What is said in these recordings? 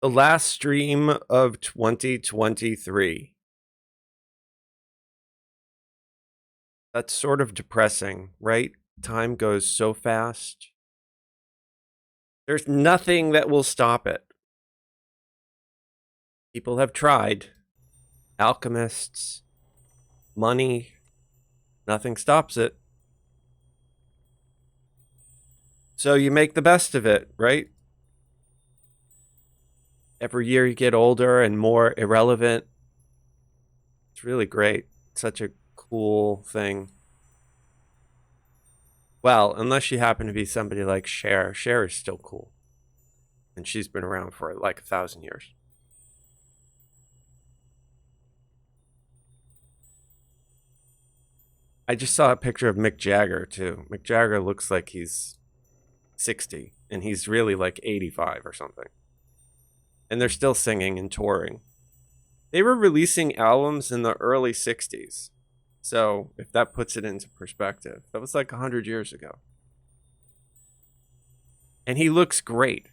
The last stream of 2023. That's sort of depressing, right? Time goes so fast. There's nothing that will stop it. People have tried. Alchemists, money, nothing stops it. So you make the best of it, right? Every year you get older and more irrelevant. It's really great. It's such a cool thing. Well, unless you happen to be somebody like Cher. Cher is still cool. And she's been around for like 1,000 years. I just saw a picture of Mick Jagger, too. Mick Jagger looks like he's 60, and he's really like 85 or something. And they're still singing and touring. They were releasing albums in the early 60s. So, if that puts it into perspective, that was like 100 years ago. And he looks great.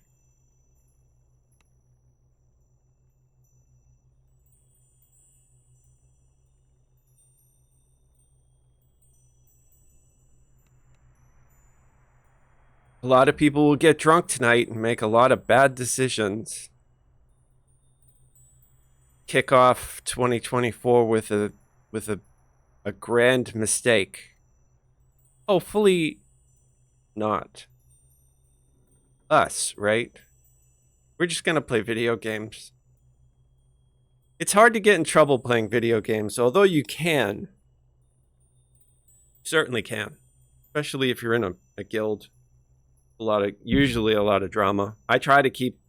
A lot of people will get drunk tonight and make a lot of bad decisions. Kick off 2024 with a grand mistake. Hopefully not us, right? We're just gonna play video games. It's hard to get in trouble playing video games, although you can. Certainly can. Especially if you're in a guild. Usually a lot of drama. I try to keep.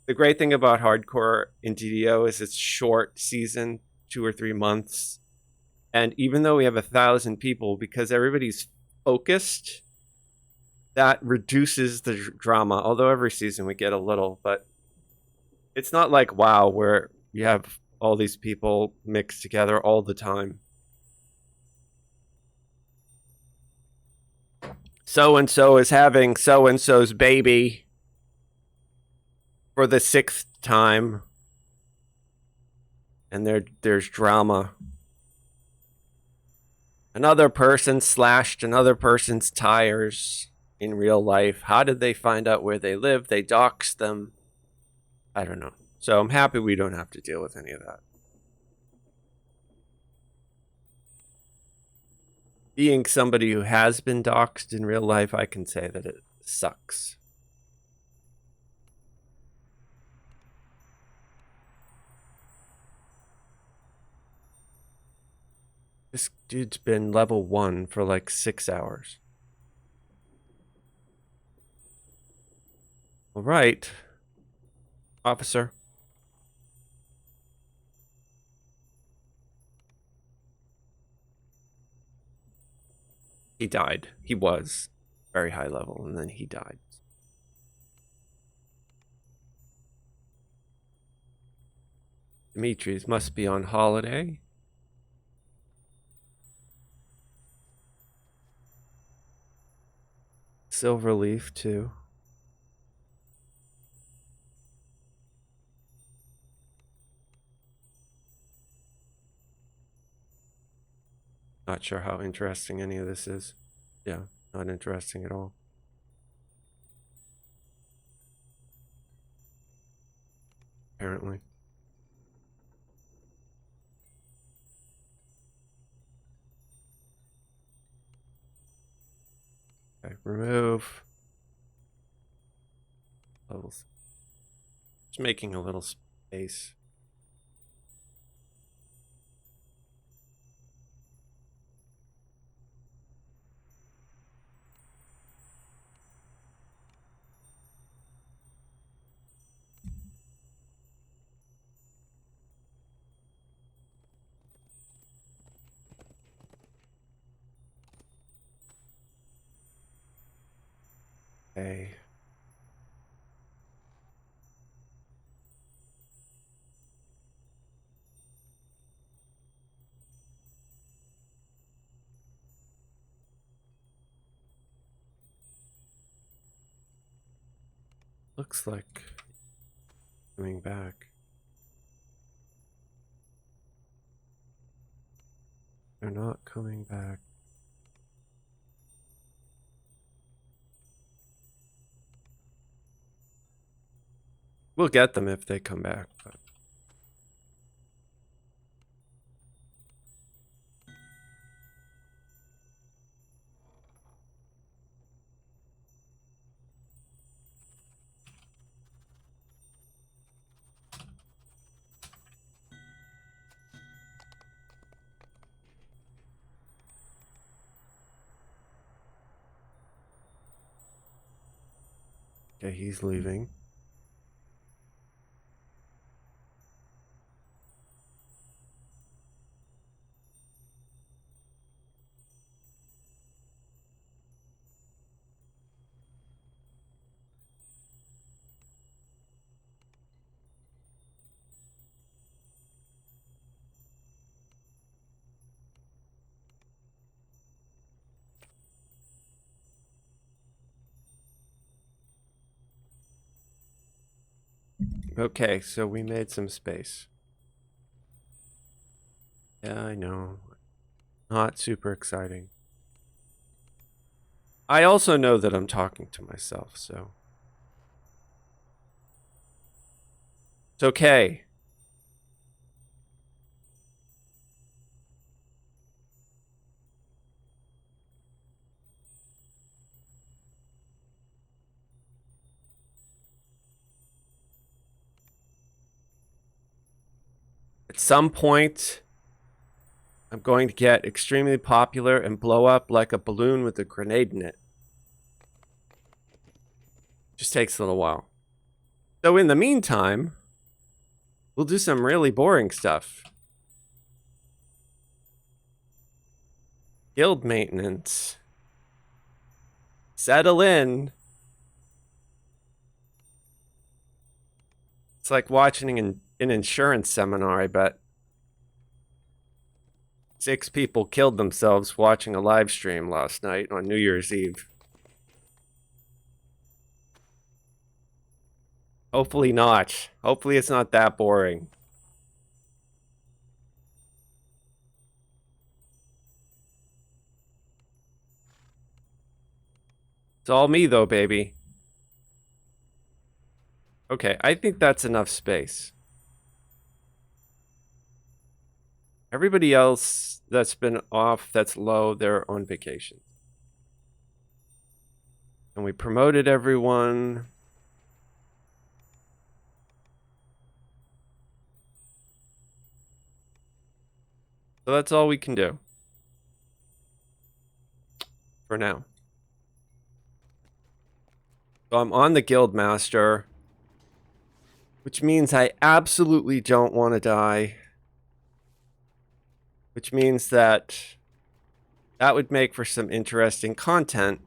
The great thing about hardcore in DDO is it's short season, 2 or 3 months. And even though we have 1,000 people, because everybody's focused, that reduces the drama. Although every season we get a little, but it's not like WoW where you have all these people mixed together all the time. So-and-so is having so-and-so's baby for the 6th time. And there's drama. Another person slashed another person's tires in real life. How did they find out where they live? They doxed them. I don't know. So I'm happy we don't have to deal with any of that. Being somebody who has been doxed in real life, I can say that it sucks. This dude's been level 1 for like 6 hours. All right, officer. He died. He was very high level, and then he died. Dimitri's must be on holiday. Silverleaf, too. Not sure how interesting any of this is. Yeah, not interesting at all. Apparently. Okay, remove. Levels. Just making a little space. Okay. Looks like coming back. They're not coming back. We'll get them if they come back. But... Okay, he's leaving. Okay, so we made some space. Yeah, I know. Not super exciting. I also know that I'm talking to myself, so it's okay. At some point, I'm going to get extremely popular and blow up like a balloon with a grenade in it. Just takes a little while. So in the meantime, we'll do some really boring stuff. Guild maintenance. Settle in. It's like watching an insurance seminar, I bet. 6 people killed themselves watching a live stream last night on New Year's Eve. Hopefully not. Hopefully it's not that boring. It's all me though, baby. Okay, I think that's enough space. Everybody else that's been off, that's low, they're on vacation. And we promoted everyone. So that's all we can do. For now. So I'm on the guild master. Which means I absolutely don't want to die. Which means that would make for some interesting content.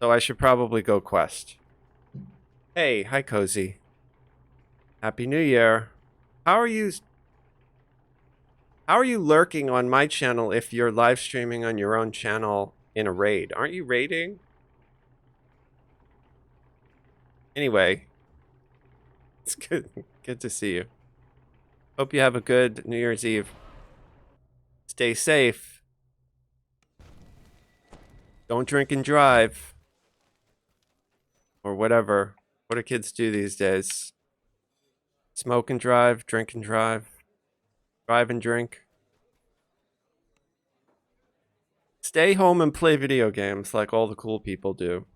So I should probably go quest. Hey, hi Cozy. Happy New Year. How are you lurking on my channel if you're live streaming on your own channel in a raid? Aren't you raiding? Anyway, it's good to see you. Hope you have a good New Year's Eve. Stay safe. Don't drink and drive. Or whatever. What do kids do these days? Smoke and drive, drink and drive, drive and drink. Stay home and play video games like all the cool people do.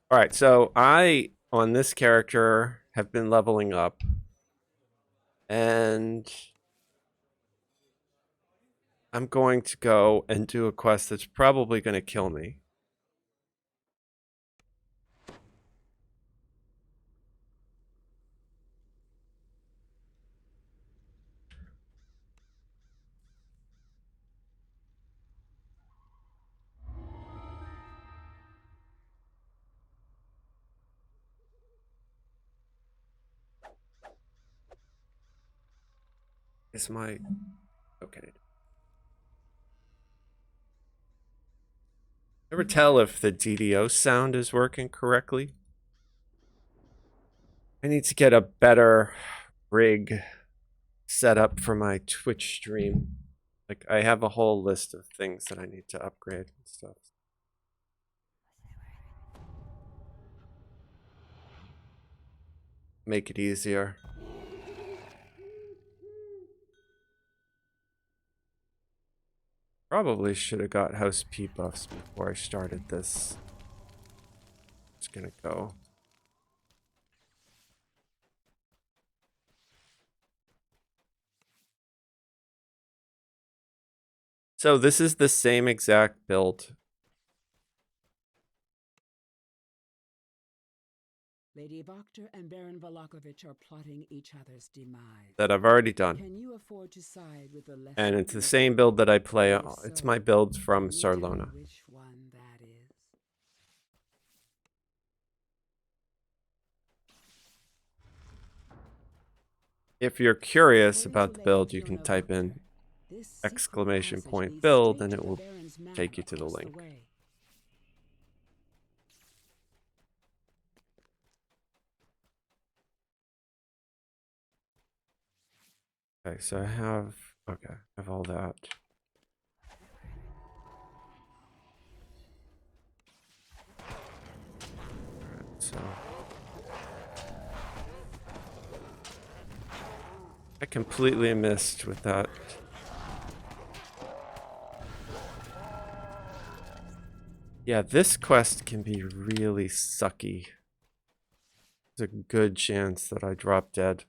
All right, so I, on this character, have been leveling up. And I'm going to go and do a quest that's probably going to kill me. Is my... Okay. Never tell if the DDO sound is working correctly. I need to get a better rig set up for my Twitch stream. Like, I have a whole list of things that I need to upgrade and stuff. Make it easier. Probably should have got house P buffs before I started this. Just gonna go. So this is the same exact build. Lady Vokter and Baron Valakovich are plotting each other's demise. That I've already done. Can you afford to side with the lesser And it's the evil? same build that I play. If It's so, my build from can you tell me Sarlona. which one that is? If you're curious According about to the Lady build, you Fiona can type Vokter, in this secret exclamation passage point leads build straight and to it the will Baron's manor take you to the across link. way. Okay, so I have all that. Alright, so I completely missed with that. Yeah, this quest can be really sucky. There's a good chance that I drop dead.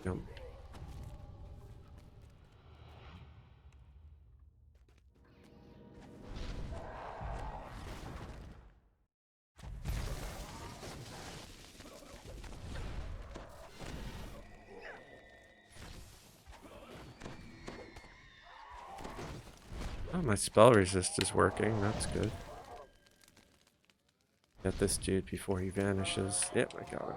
Yep. Oh, my spell resist is working. That's good. Get this dude before he vanishes. Yep, I got him.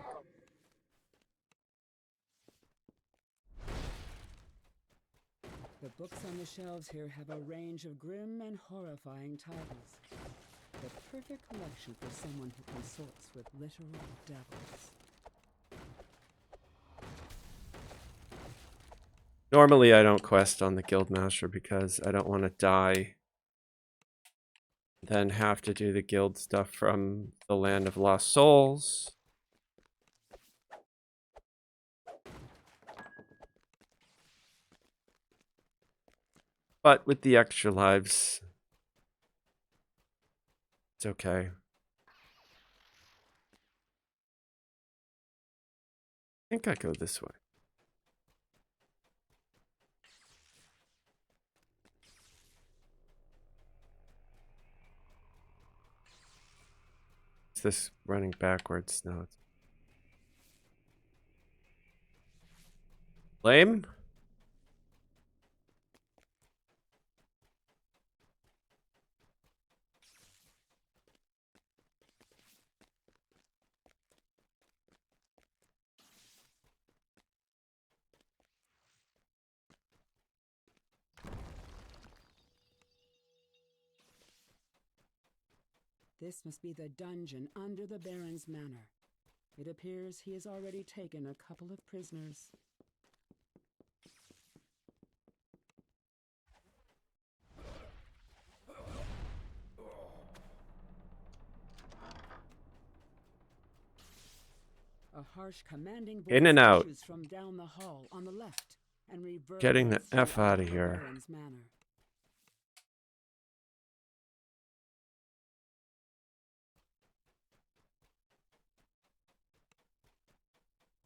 The books on the shelves here have a range of grim and horrifying titles. The perfect collection for someone who consorts with literal devils. Normally, I don't quest on the Guildmaster because I don't want to die. Then have to do the guild stuff from the Land of Lost Souls. But with the extra lives, it's okay. I think I go this way. Is this running backwards? No, it's lame. This must be the dungeon under the Baron's manor. It appears he has already taken a couple of prisoners. A harsh commanding voice In and out. issues from down the hall on the left and reverberates Getting the F throughout out of the here. Baron's manor.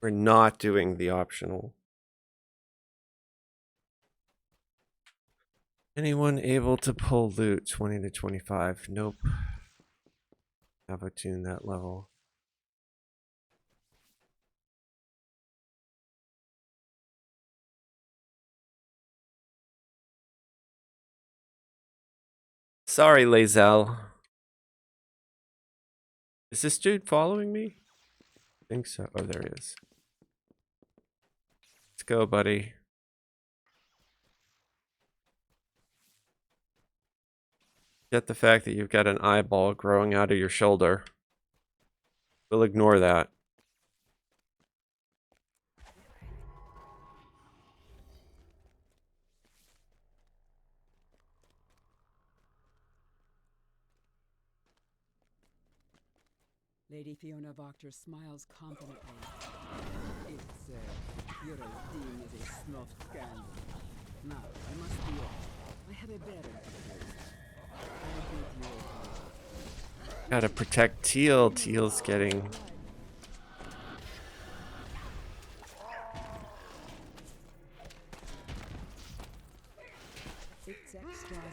We're not doing the optional. Anyone able to pull loot 20 to 25? Nope. Have a tune that level. Sorry, Lazel. Is this dude following me? I think so. Oh, there he is. go, buddy. Get the fact that you've got an eyeball growing out of your shoulder. We'll ignore that. Lady Fiona Wachter smiles confidently. It's, your deem is a snuffed scandal. Now, I must be off. I have a better proposal. I bid you adieu. Gotta protect Teal. Teal's getting...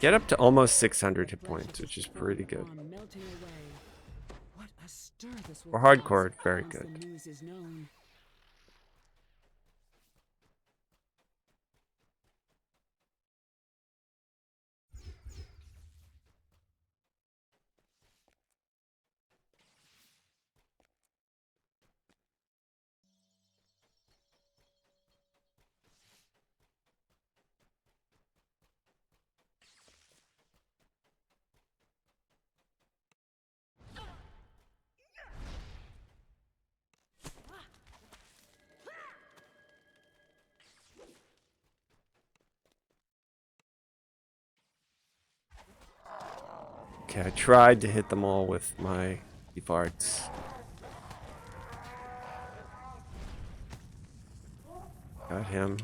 Get up to almost 600 hit points, which is pretty good. For hardcore, very good. Okay, I tried to hit them all with my farts. Got him.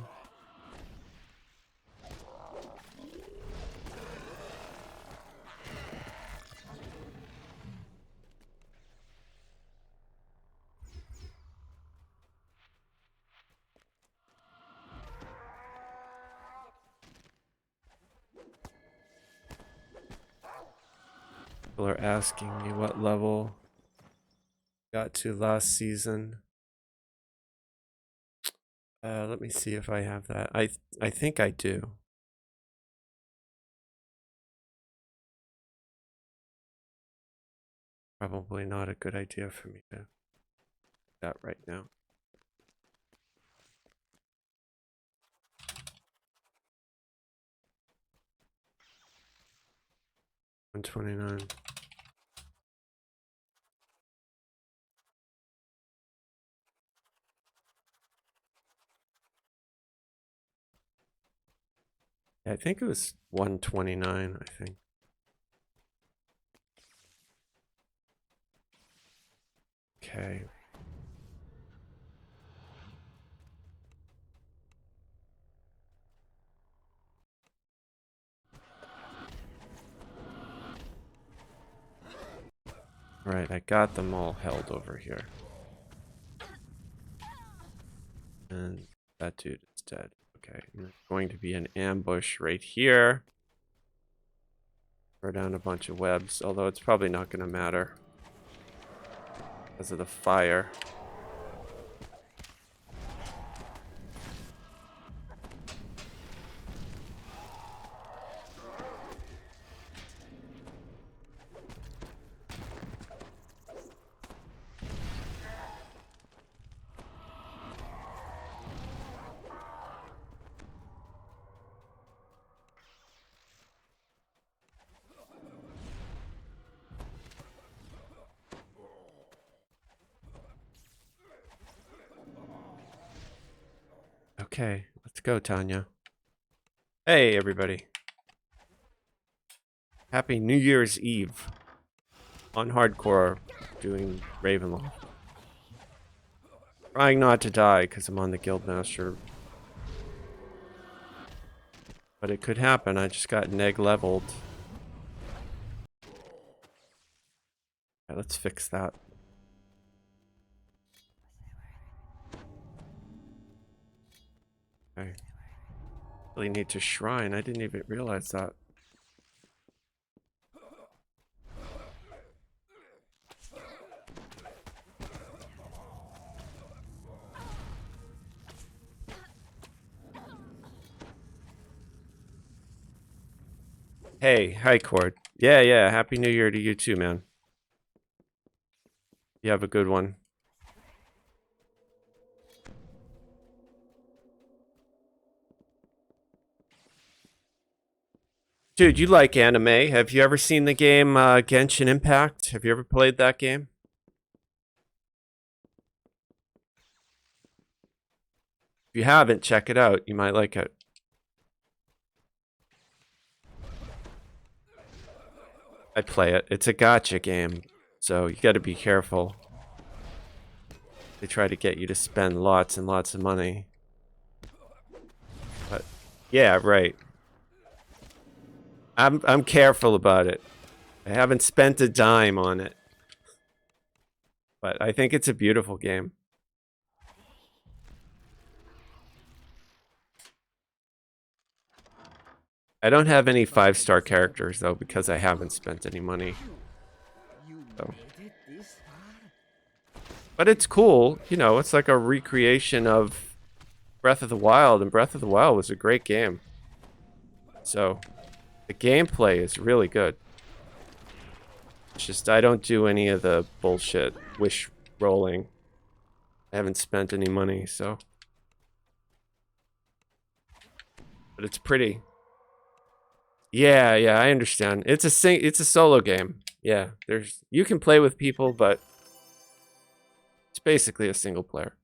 People are asking me what level got to last season. Let me see if I have that. I think I do. Probably not a good idea for me to do that right now. $129. I think it was 129, I think. Okay. Right, I got them all held over here. And that dude is dead. Okay, and there's going to be an ambush right here. Throw down a bunch of webs, although it's probably not going to matter because of the fire. Okay, let's go, Tanya. Hey, everybody. Happy New Year's Eve. On hardcore, doing Ravenloft. Trying not to die because I'm on the Guildmaster. But it could happen. I just got neg leveled. Okay, let's fix that. Okay. Really need to shrine. I didn't even realize that. Hey, hi Cord. Yeah, Happy New Year to you too, man. You have a good one. Dude, you like anime. Have you ever seen the game Genshin Impact? Have you ever played that game? If you haven't, check it out. You might like it. I play it. It's a gacha game, so you got to be careful. They try to get you to spend lots and lots of money. But yeah, right. I'm careful about it. I haven't spent a dime on it. But I think it's a beautiful game. I don't have any 5-star characters though because I haven't spent any money. So. But it's cool, you know, it's like a recreation of Breath of the Wild, and Breath of the Wild was a great game. So, the gameplay is really good. It's just I don't do any of the bullshit wish rolling. I haven't spent any money, so. But it's pretty. Yeah, I understand. It's a solo game. Yeah, you can play with people, but it's basically a single player.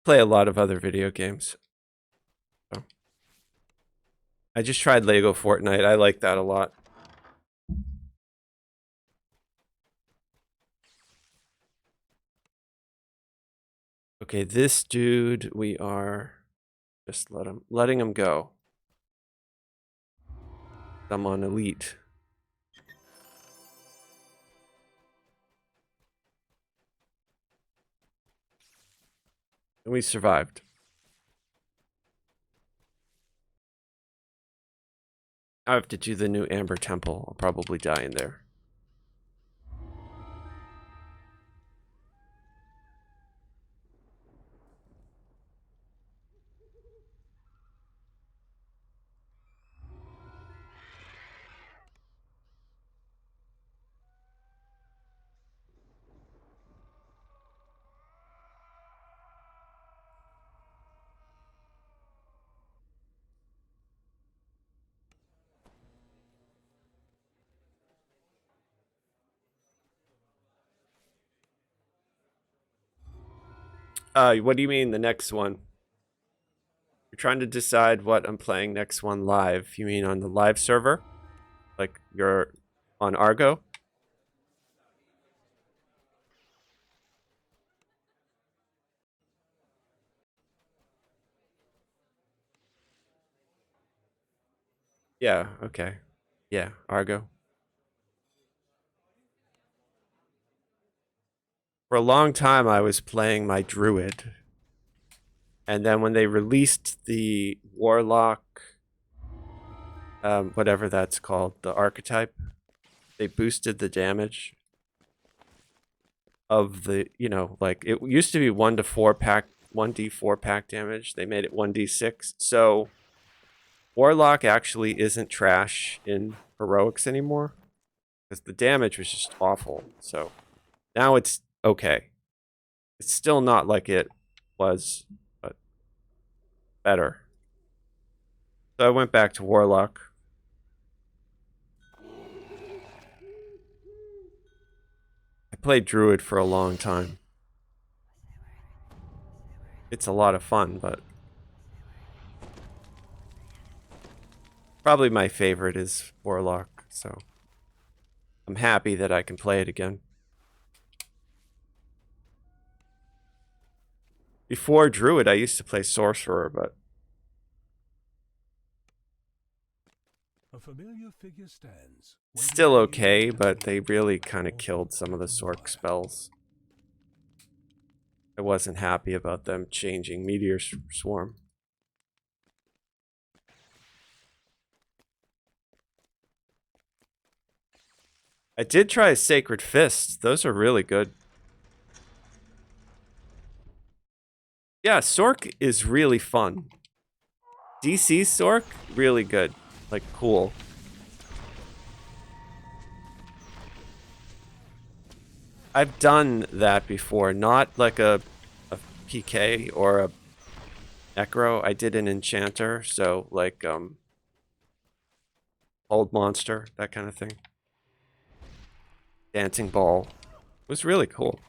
Play a lot of other video games. So. I just tried Lego Fortnite. I like that a lot. Okay, this dude, we are just letting him go. I'm on elite. And we survived. I have to do the new Amber Temple. I'll probably die in there. What do you mean the next one? You're trying to decide what I'm playing next one live. You mean on the live server? Like you're on Argo? Yeah, okay. Yeah, Argo. For a long time I was playing my druid. And then when they released the warlock, whatever that's called, the archetype, they boosted the damage of the, you know, like it used to be 1d4 pack damage. They made it 1d6. So warlock actually isn't trash in heroics anymore because the damage was just awful. So now it's okay. It's still not like it was, but better. So I went back to warlock. I played druid for a long time. It's a lot of fun, but probably my favorite is warlock, so I'm happy that I can play it again. Before druid, I used to play sorcerer, but a familiar figure stands. Still okay, but they really kind of killed some of the Sorc spells. I wasn't happy about them changing Meteor Swarm. I did try Sacred Fist. Those are really good. Yeah, Sorc is really fun. DC Sorc, really good. Like, cool. I've done that before, not like a PK or a Necro. I did an Enchanter, so like Old Monster, that kind of thing. Dancing Ball. It was really cool.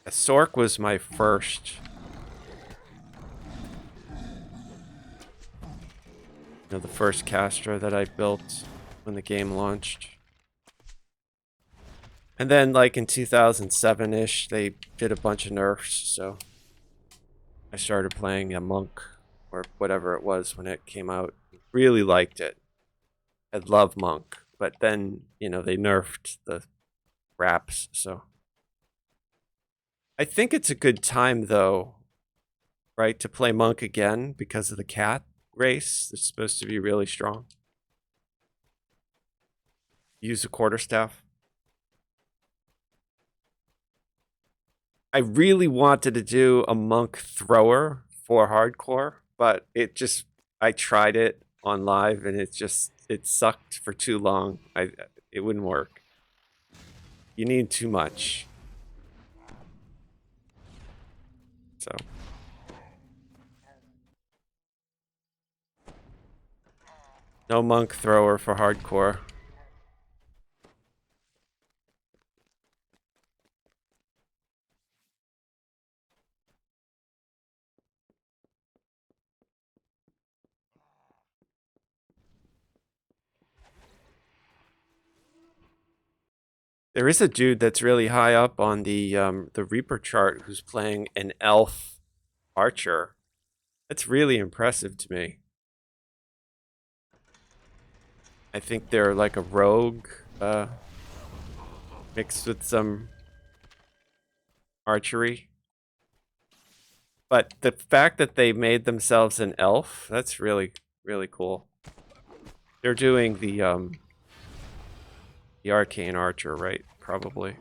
Sork was my first. You know, the first caster that I built when the game launched. And then, like in 2007-ish, they did a bunch of nerfs, so I started playing a monk or whatever it was when it came out. Really liked it. I love monk, but then you know they nerfed the wraps, so I think it's a good time though, right, to play monk again because of the cat race. It's supposed to be really strong. Use a quarterstaff. I really wanted to do a monk thrower for hardcore, but I tried it on live and it sucked for too long. It wouldn't work. You need too much. So no monk thrower for hardcore. There is a dude that's really high up on the Reaper chart who's playing an elf archer. That's really impressive to me. I think they're like a rogue mixed with some archery. But the fact that they made themselves an elf, that's really, really cool. They're doing the arcane archer, right? Probably.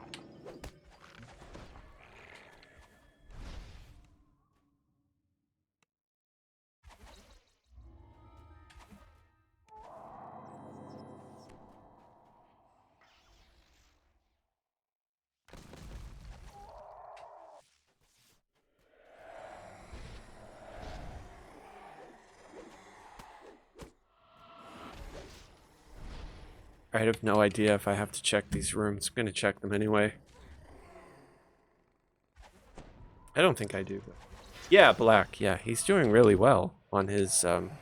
I have no idea if I have to check these rooms. I'm gonna check them anyway. I don't think I do. But... Yeah, black. Yeah, he's doing really well on his elf.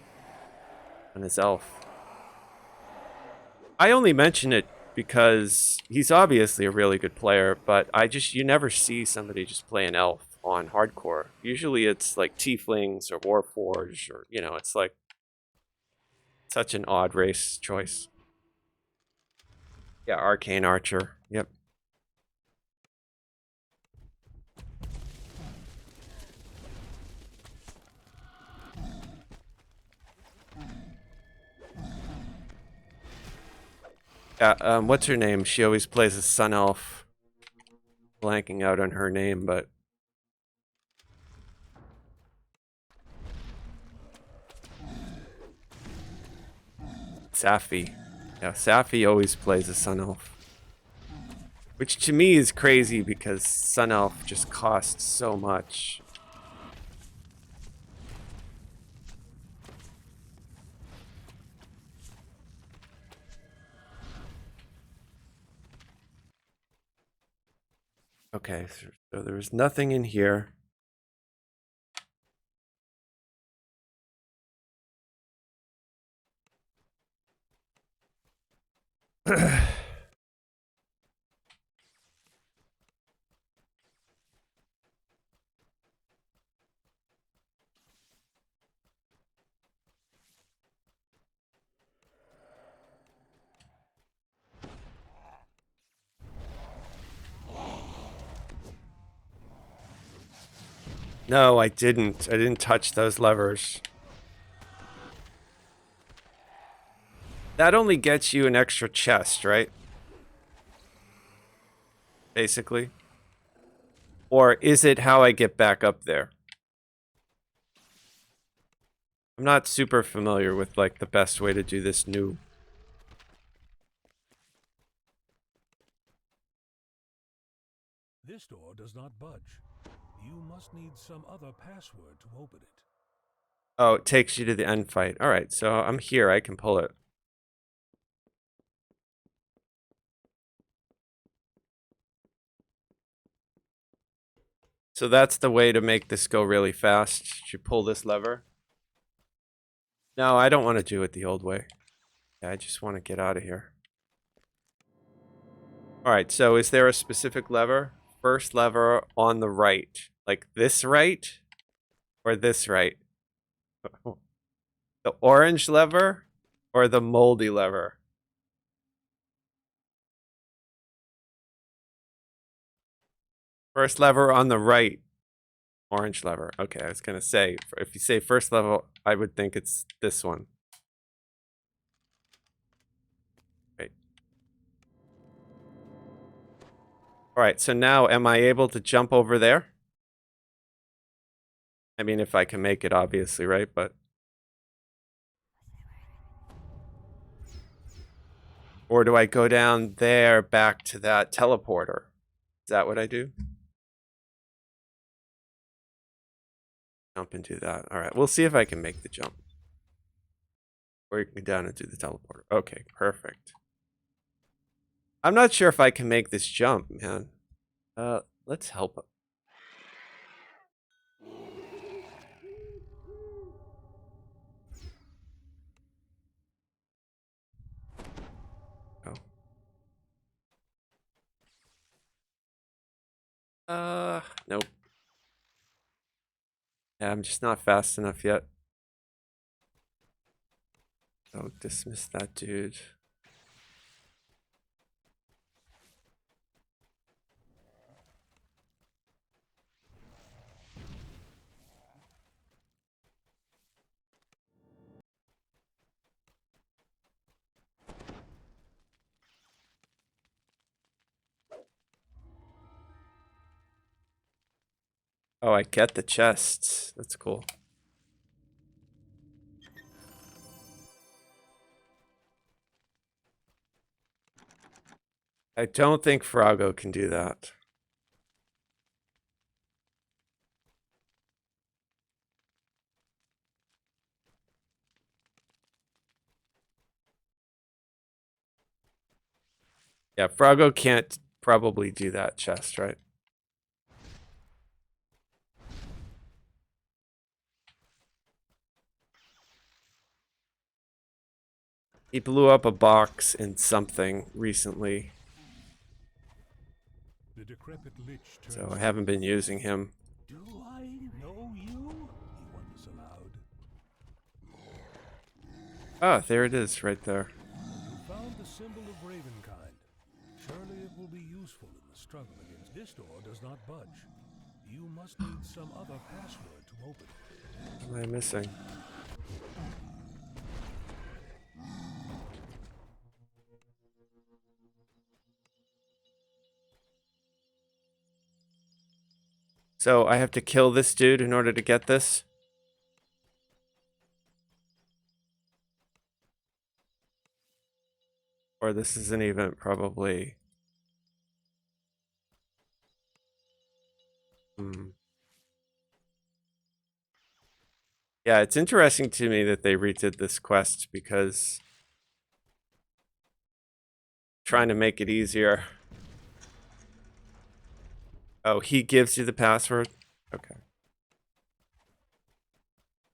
I only mention it because he's obviously a really good player, but you never see somebody just play an elf on hardcore. Usually it's like tieflings or warforged or you know, it's like such an odd race choice. Yeah, arcane archer. Yep. What's her name? She always plays a sun elf. Blanking out on her name, but Safi. Yeah, Safi always plays a sun elf. Which to me is crazy because sun elf just costs so much. Okay, so there's nothing in here. No, I didn't. I didn't touch those levers. That only gets you an extra chest, right? Basically. Or is it how I get back up there? I'm not super familiar with, like, the best way to do this new. This door does not budge. You must need some other password to open it. Oh, it takes you to the end fight. Alright, so I'm here. I can pull it. So that's the way to make this go really fast. You pull this lever. No, I don't want to do it the old way. Yeah, I just want to get out of here. Alright, so is there a specific lever? First lever on the right. Like this right? Or this right? The orange lever? Or the moldy lever? First lever on the right. Orange lever. Okay, I was going to say, if you say first level, I would think it's this one. Right. Alright, so now am I able to jump over there? I mean, if I can make it, obviously, right? But... Or do I go down there back to that teleporter? Is that what I do? Jump and do that. Alright, we'll see if I can make the jump. Or you can go down and do the teleporter. Okay, perfect. I'm not sure if I can make this jump, man. Let's help him. Nope. Yeah, I'm just not fast enough yet. Oh, dismiss that dude. Oh, I get the chests. That's cool. I don't think Froggo can do that. Yeah, Froggo can't probably do that chest, right? He blew up a box in something recently, The decrepit lich turns so I haven't been using him. Do I know you? He wonders aloud. Ah, there it is, right there. You found the symbol of Ravenkind. Surely it will be useful in the struggle against. This door does not budge. You must need some other password to open it. What am I missing? So I have to kill this dude in order to get this? Or this isn't even probably... Yeah, it's interesting to me that they redid this quest because... trying to make it easier. Oh, he gives you the password? Okay.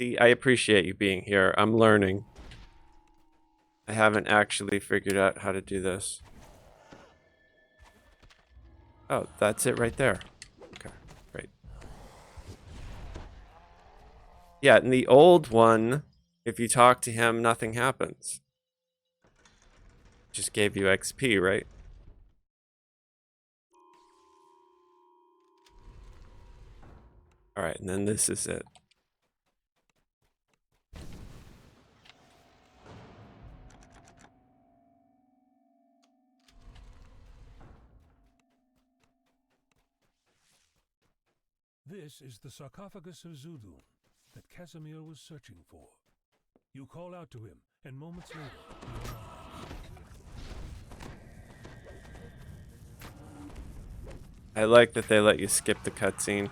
See, I appreciate you being here. I'm learning. I haven't actually figured out how to do this. Oh, that's it right there. Okay, great. Yeah, in the old one, if you talk to him, nothing happens. Just gave you XP, right? Alright, and then this is it. This is the sarcophagus of Zudun that Casimir was searching for. You call out to him, and moments later, he arrives. I like that they let you skip the cutscene.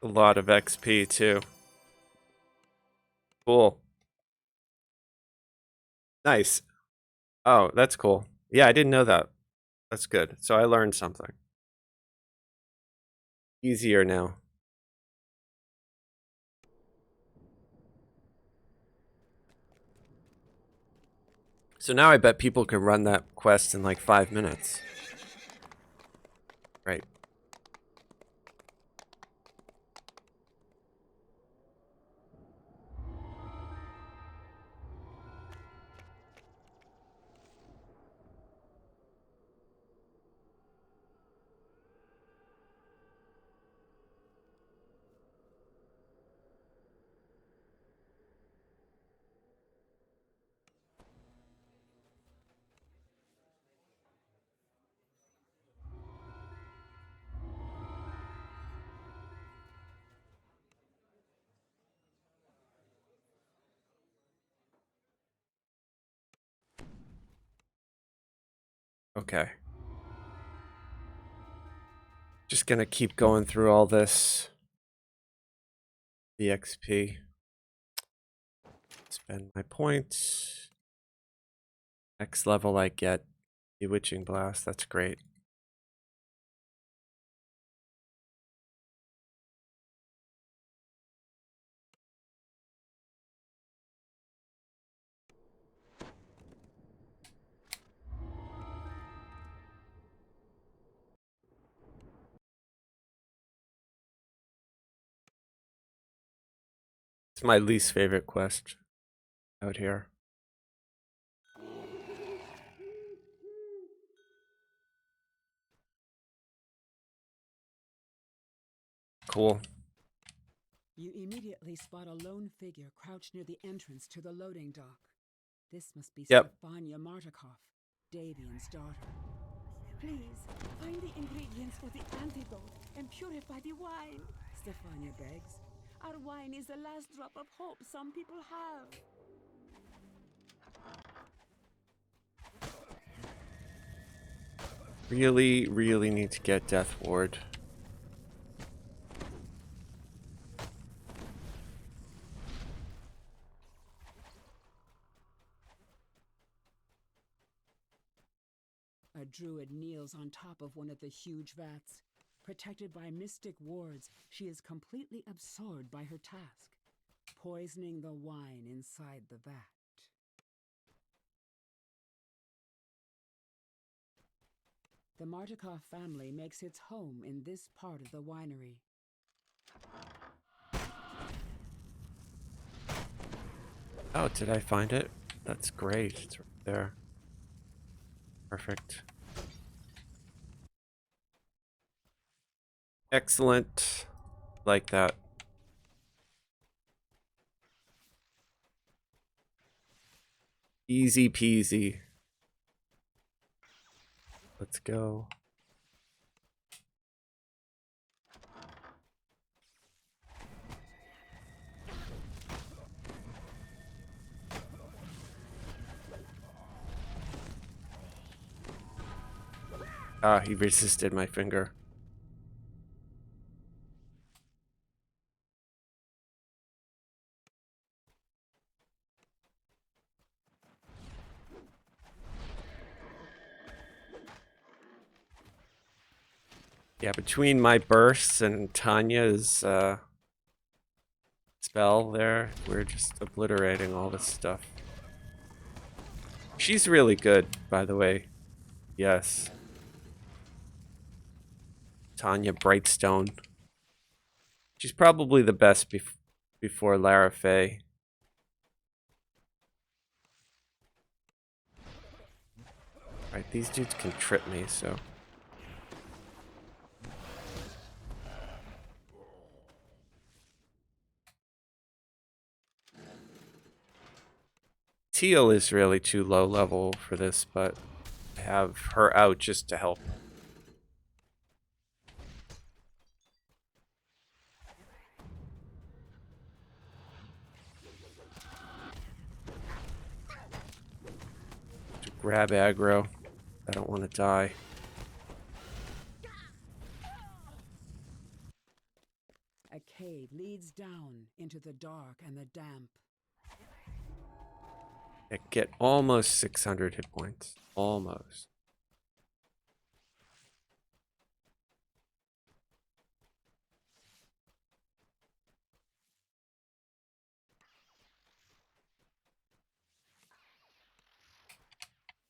A lot of XP too. Cool. Nice. Oh, that's cool. Yeah, I didn't know that. That's good. So I learned something. Easier now. So now I bet people could run that quest in like 5 minutes. Right. Okay. Just gonna keep going through all this. The XP. Spend my points. Next level I get Bewitching Blast. That's great. It's my least favorite quest out here. Cool. You immediately spot a lone figure crouched near the entrance to the loading dock. This must be Yep. Stefania Martikov, Davian's daughter. Please, find the ingredients for the antidote and purify the wine, Stefania begs. Our wine is the last drop of hope some people have. Really need to get Death Ward. A druid kneels on top of one of the huge vats. Protected by mystic wards, she is completely absorbed by her task, poisoning the wine inside the vat. The Martikov family makes its home in this part of the winery. Oh, did I find it? That's great. It's right there. Perfect. Excellent. Like that. Easy peasy. Let's go. Ah, he resisted my finger. Yeah, between my bursts and Tanya's spell there, we're just obliterating all this stuff. She's really good, by the way. Yes. Tanya Brightstone. She's probably the best before Lara Faye. Alright, these dudes can trip me, so... Teal is really too low level for this, but I have her out just to help. To grab aggro. I don't want to die. A cave leads down into the dark and the damp. I get almost 600 hit points. Almost.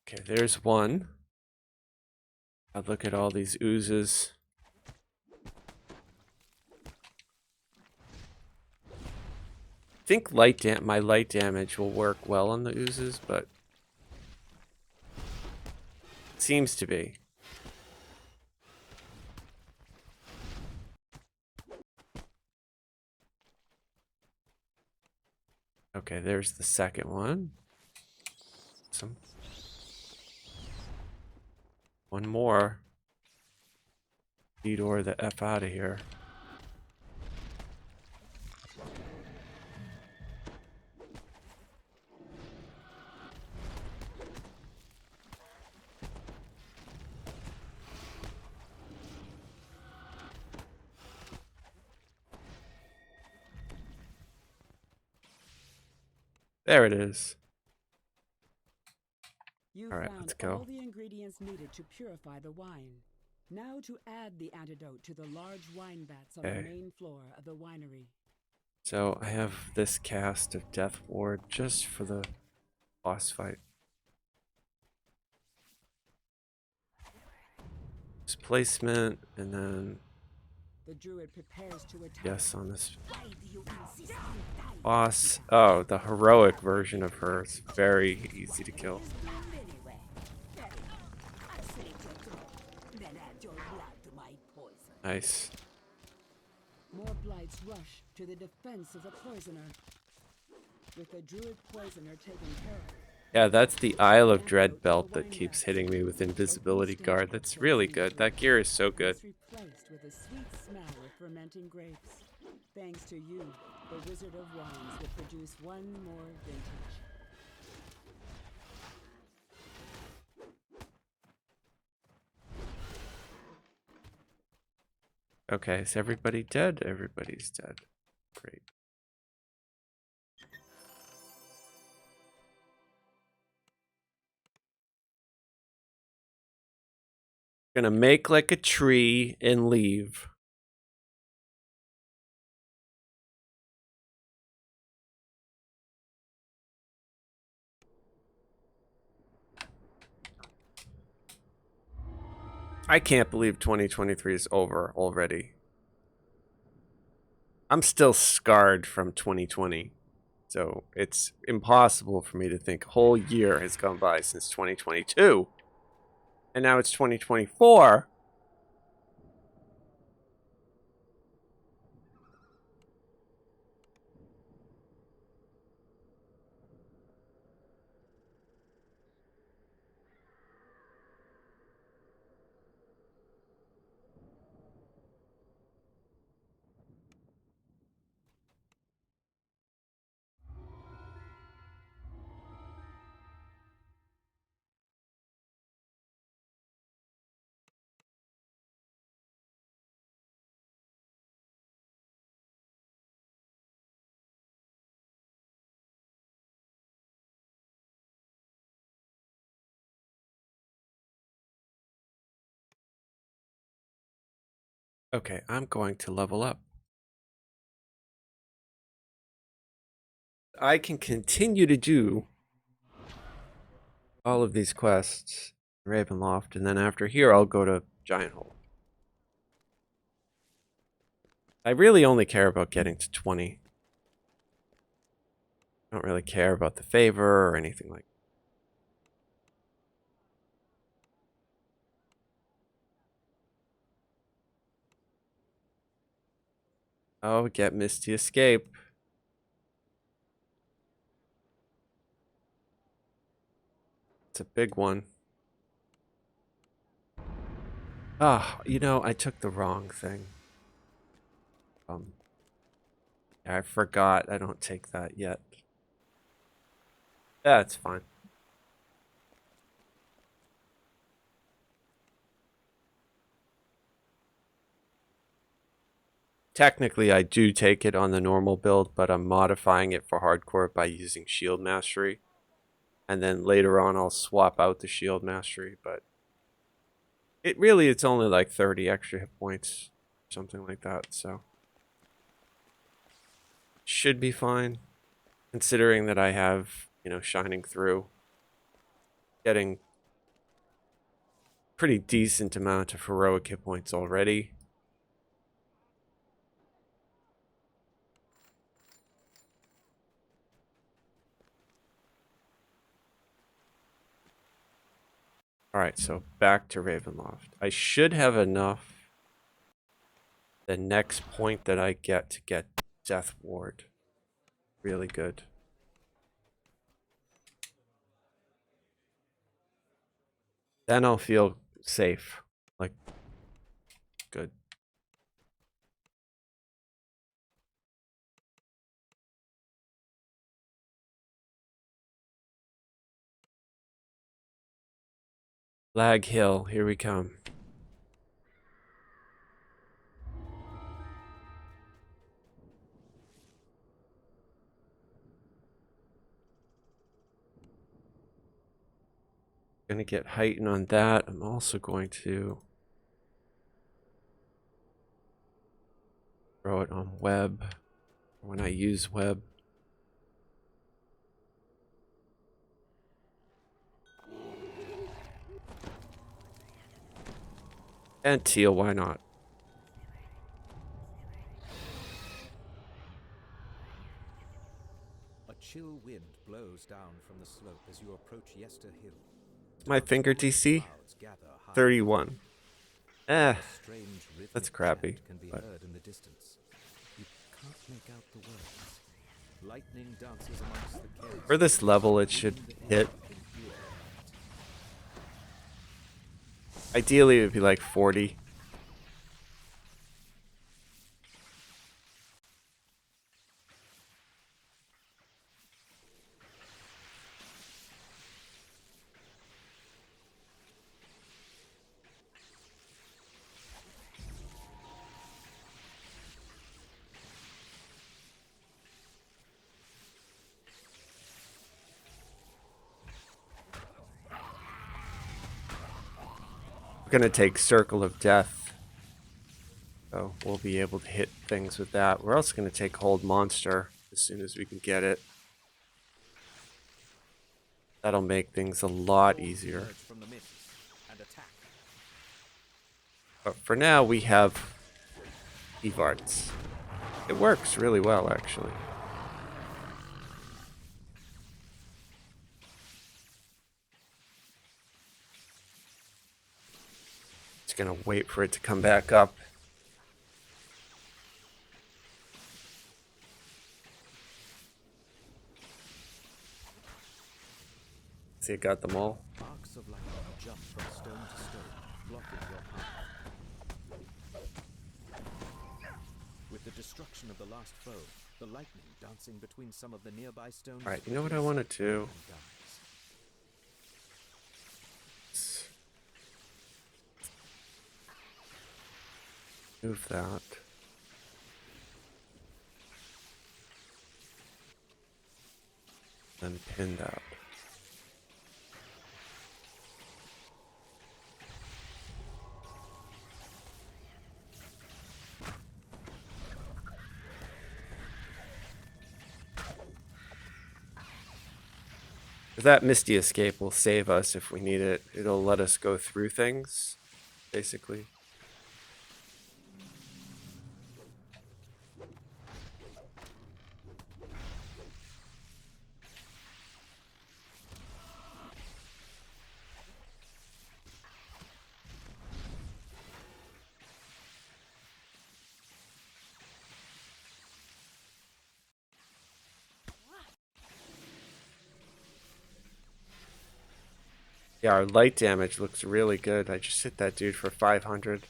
Okay, there's one. I look at all these oozes. I think my light damage will work well on the oozes, but it seems to be. Okay, there's the second one. One more. DDO the F out of here. There it is. You All right, found let's go. all the ingredients needed to purify the wine. Now to add the antidote to the large wine vats on the Okay. main floor of the winery. So I have this cast of Death Ward just for the boss fight. Displacement, and then The druid prepares to attack. yes on this Why do you insist on dying? boss. Oh, the heroic version of her is very easy to kill. Anyway, I'll slit your throat, then add your blood to my poison. Nice. More blights rush to the defense of the poisoner. With the druid poisoner taken care of. Yeah, that's the Isle of Dread belt that keeps hitting me with invisibility guard. That's really good. That gear is so good. It's replaced with a sweet smell of fermenting grapes. Thanks to you, the Wizard of Wines will produce one more vintage. Okay, is everybody dead? Everybody's dead. Great. Gonna make like a tree and leave. I can't believe 2023 is over already. I'm still scarred from 2020. So it's impossible for me to think a whole year has gone by since 2022. And now it's 2024. Okay, I'm going to level up. I can continue to do all of these quests, Ravenloft, and then after here I'll go to Giant Hole. I really only care about getting to 20. I don't really care about the favor or anything like that. Oh, get Misty Escape. It's a big one. Ah, you know, I took the wrong thing. I forgot. I don't take that yet. That's fine. Technically, I do take it on the normal build, but I'm modifying it for hardcore by using shield mastery. And then later on, I'll swap out the shield mastery, but it's only like 30 extra hit points, something like that, so should be fine, considering that I have, you know, Shining Through, getting pretty decent amount of heroic hit points already. Alright, so back to Ravenloft. I should have enough the next point that I get to get Death Ward. Really good. Then I'll feel safe. Like, good. Lag Hill, here we come. Gonna get heightened on that. I'm also going to throw it on web when I use web. And teal, why not? A chill wind blows down from the slope as you approach Yester Hill. My finger DC? Clouds gather high. 31. A strange rhythmic That's crappy, chant can be but- heard in the distance. You can't make out the words. Lightning dances amongst the caves. For this level, it should hit. Ideally, it would be like 40. We're gonna take Circle of Death. So we'll be able to hit things with that. We're also gonna take Hold Monster as soon as we can get it. That'll make things a lot easier. Emerge from the mist and attack. But for now, we have Evarts. It works really well, actually. Just gonna wait for it to come back up. See, it got them all. Arcs of lightning jump from stone to stone, blocking your path. With the destruction of the last foe, the lightning dancing between some of the nearby stones. Alright, you know what I want to do? and dies. Move that. Then pin that. That Misty Escape will save us if we need it. It'll let us go through things, basically. Yeah, our light damage looks really good. I just hit that dude for 500.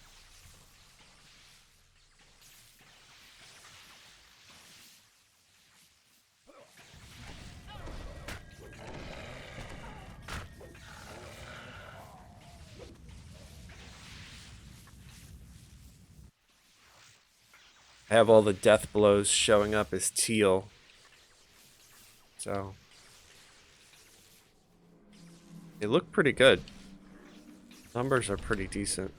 I have all the death blows showing up as teal. So they look pretty good. Numbers are pretty decent.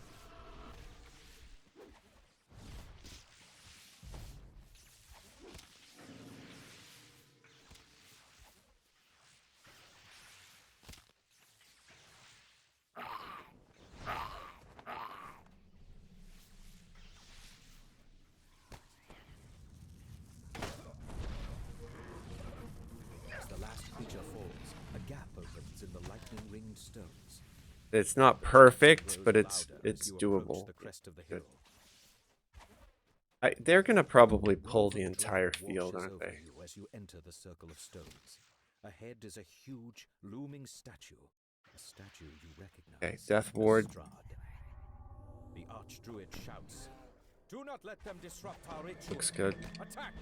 As the last creature falls, a gap opens in the lightning-ringed stones. It's not perfect, Grows but it's louder as you approach doable. the crest of the Good. hill. They're gonna probably pull the Wave of entire dread field, washes aren't over they? you as you enter the circle of stones. Ahead is a huge, looming statue. A statue you recognize. Okay, Death as Ward. Strahd. The Archdruid shouts, "Do not let them disrupt our ritual. Looks good. Attack!"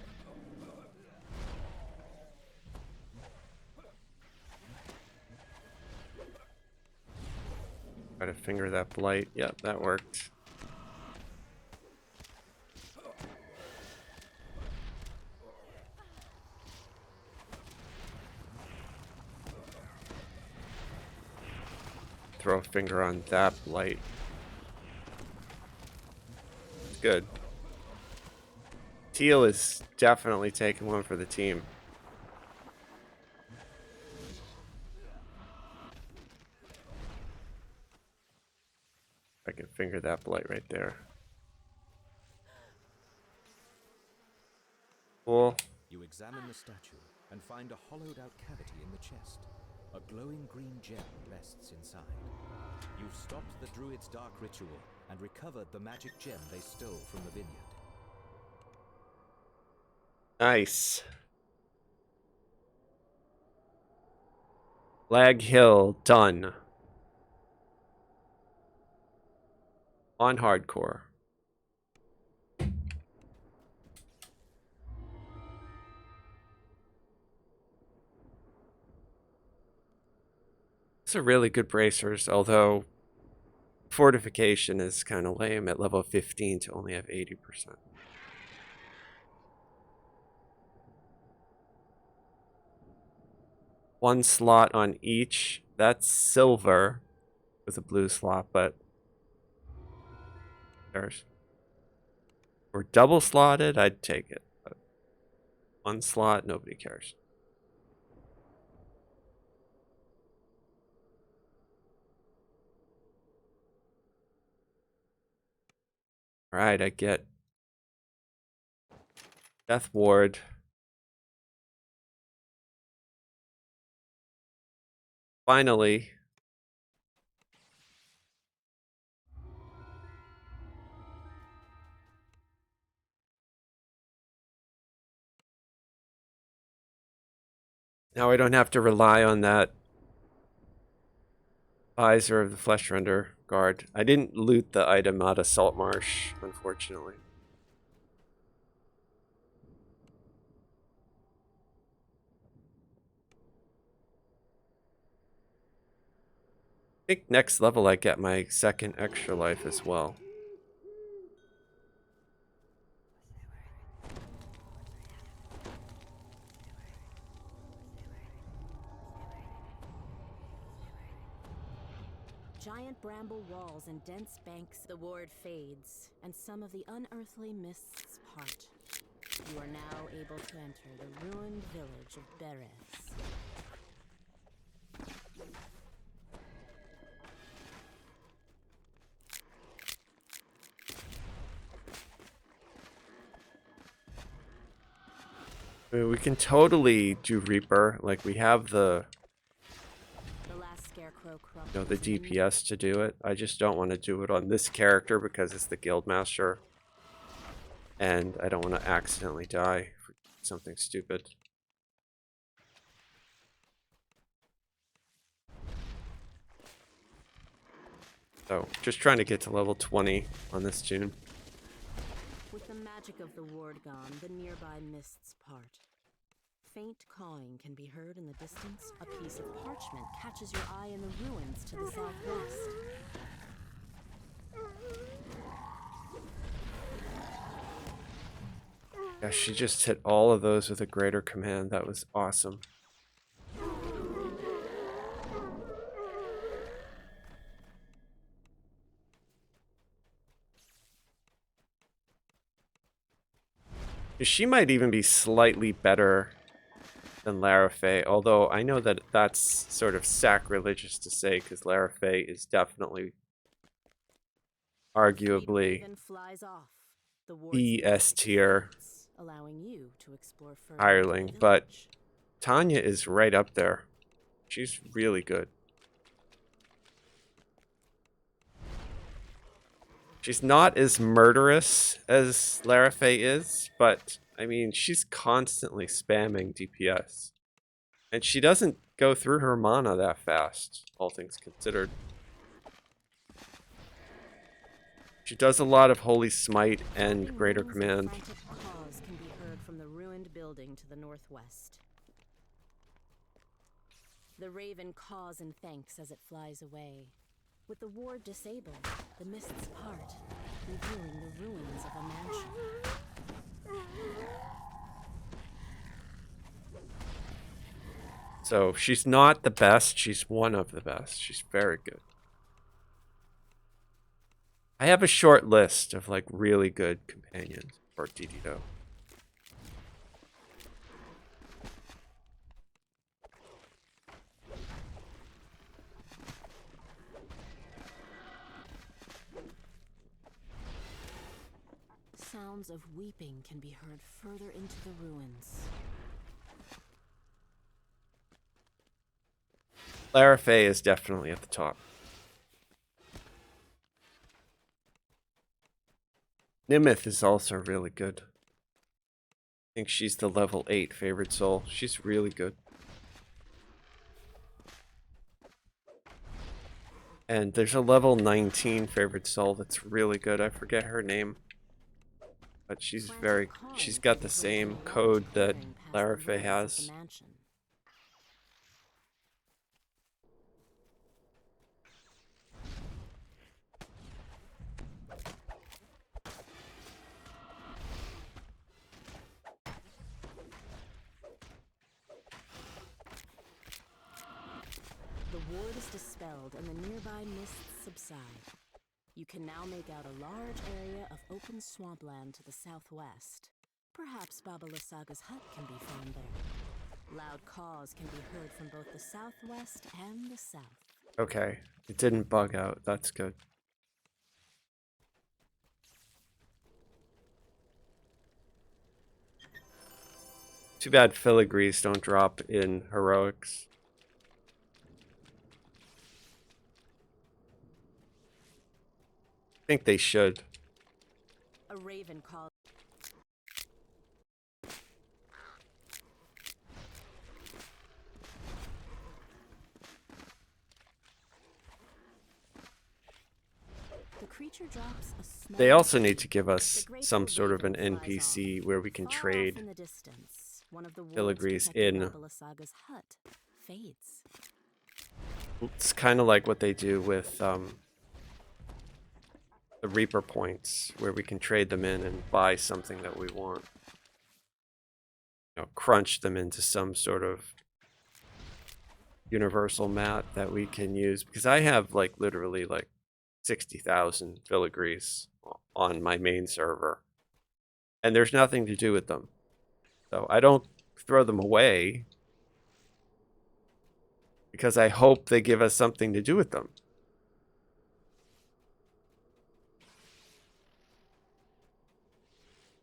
Try to finger that blight. Yep, that worked. Throw a finger on that blight. Good. Teal is definitely taking one for the team. I can finger that blight right there. Cool. You examine the statue and find a hollowed-out cavity in the chest. A glowing green gem rests inside. You've stopped the druid's dark ritual and recovered the magic gem they stole from the vineyard. Nice. Lag Hill done. On hardcore. These are really good bracers, although fortification is kind of lame at level 15 to only have 80%. One slot on each. That's silver with a blue slot, but there's. Or double slotted, I'd take it. But one slot, nobody cares. Alright, I get Death Ward. Finally. Now I don't have to rely on that visor of the Fleshrender guard. I didn't loot the item out of Saltmarsh, unfortunately. I think next level I get my second extra life as well. Giant bramble walls and dense banks, the ward fades, and some of the unearthly mists part. You are now able to enter the ruined village of Bereth. I mean, we can totally do Reaper. Like, we have the last scarecrow the DPS to do it. I just don't want to do it on this character because it's the Guildmaster. And I don't want to accidentally die for something stupid. So just trying to get to level 20 on this tune. With the magic of the ward gone, the nearby mists part. Faint cawing can be heard in the distance. A piece of parchment catches your eye in the ruins to the southwest. Yeah, she just hit all of those with a greater command. That was awesome. She might even be slightly better than Lara Faye, although I know that that's sort of sacrilegious to say because Lara Faye is definitely arguably Raven flies off. The ward's E magic S tier fades, allowing you to explore further hireling, into the but village. Tanya is right up there. She's really good. She's not as murderous as Lara Faye is, but I mean, she's constantly spamming DPS. And she doesn't go through her mana that fast, all things considered. She does a lot of Holy Smite and Thumping Greater moans and Command. frantic caws can be heard from the ruined building to the northwest. The raven caws in thanks as it flies away. With the ward disabled, the mists part, revealing the ruins of a mansion. So she's not the best, she's one of the best. She's very good. I have a short list of like really good companions for DDO. Sounds of weeping can be heard further into the ruins. Lara Faye is definitely at the top. Nimith is also really good. I think she's the level 8 favorite soul. She's really good. And there's a level 19 favorite soul that's really good. I forget her name. But she's got the same code that Lara Faye has. The ward is dispelled and the nearby mists subside. You can now make out a large area of open swampland to the southwest. Perhaps Baba Lasaga's hut can be found there. Loud caws can be heard from both the southwest and the south. Okay, it didn't bug out. That's good. Too bad filigrees don't drop in heroics. I think they should. A raven called. The creature drops a small. They also need to give us some sort of an NPC where we can Far off trade in the distance, one of the wolves filigrees protecting in. Baba Lasaga's hut fades. It's kind of like what they do with the Reaper points, where we can trade them in and buy something that we want. You know, crunch them into some sort of universal mat that we can use. Because I have like literally like 60,000 filigrees on my main server, and there's nothing to do with them. So I don't throw them away because I hope they give us something to do with them.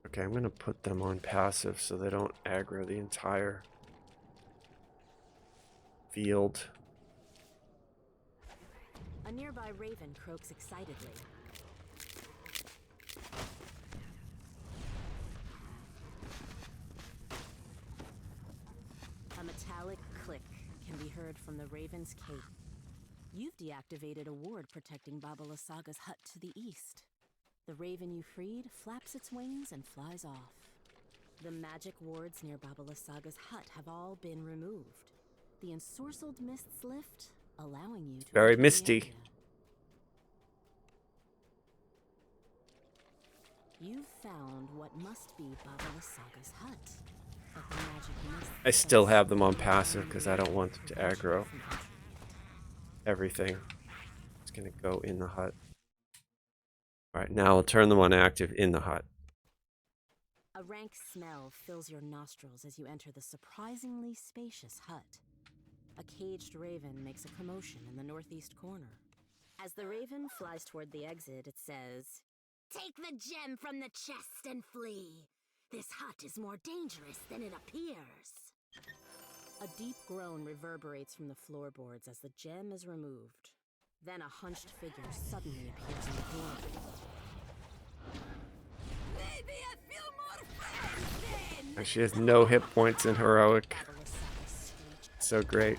Okay, I'm going to put them on passive so they don't aggro the entire field. A nearby raven croaks excitedly. A metallic click can be heard from the raven's cape. You've deactivated a ward protecting Baba Lysaga's hut to the east. The raven you freed flaps its wings and flies off. The magic wards near Baba Lysaga's hut have all been removed. The ensorcelled mists lift, allowing you to Very enter the misty. area. You've found what must be Baba Lysaga's hut. But the magic mists I still have them on subside, passive because I don't want them to prevent you aggro from entering it. everything. It's gonna go in the hut. Alright, now I'll turn them on active in the hut. A rank smell fills your nostrils as you enter the surprisingly spacious hut. A caged raven makes a commotion in the northeast corner. As the raven flies toward the exit, it says, "Take the gem from the chest and flee. This hut is more dangerous than it appears." A deep groan reverberates from the floorboards as the gem is removed. Then a hunched figure suddenly appears in the doorway. Maybe I feel more friends then. And she has no hit points in heroic. Baba Lysaga screeched. So great.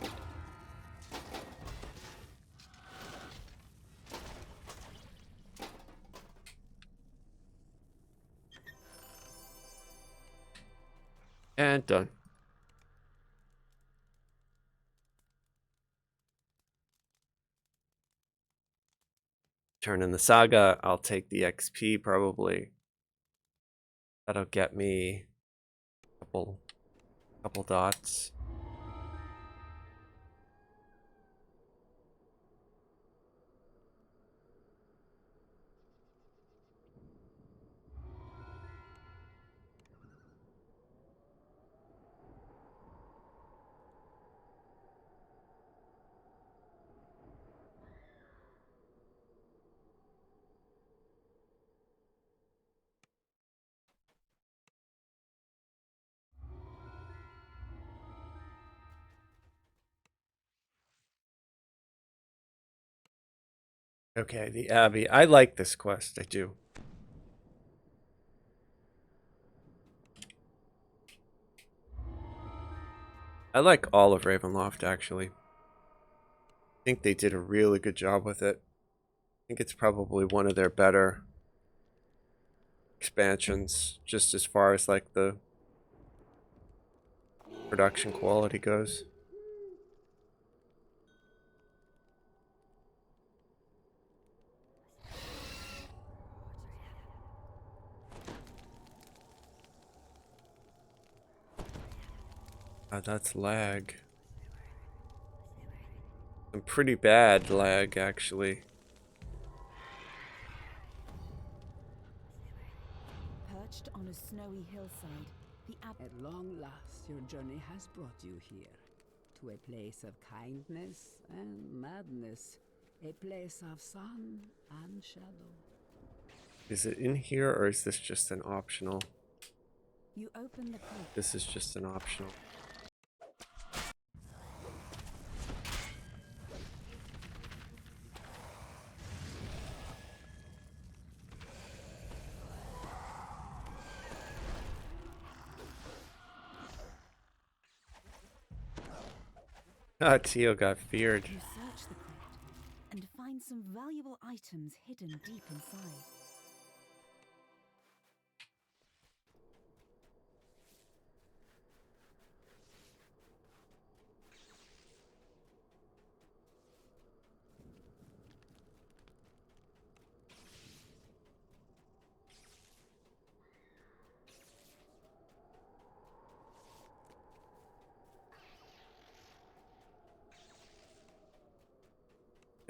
And done. Turn in the saga. I'll take the XP probably. That'll get me a couple dots. Okay, the Abbey. I like this quest. I do. I like all of Ravenloft, actually. I think they did a really good job with it. I think it's probably one of their better expansions, just as far as like the production quality goes. That's lag. Some pretty bad lag, actually. Perched on a snowy hillside, the At long last, your journey has brought you here. To a place of kindness and madness. A place of sun and shadow. Is it in here or is this just an optional? you open the crate. This is just an optional. Ah, Tio got feared. You search the crate and find some valuable items hidden deep inside.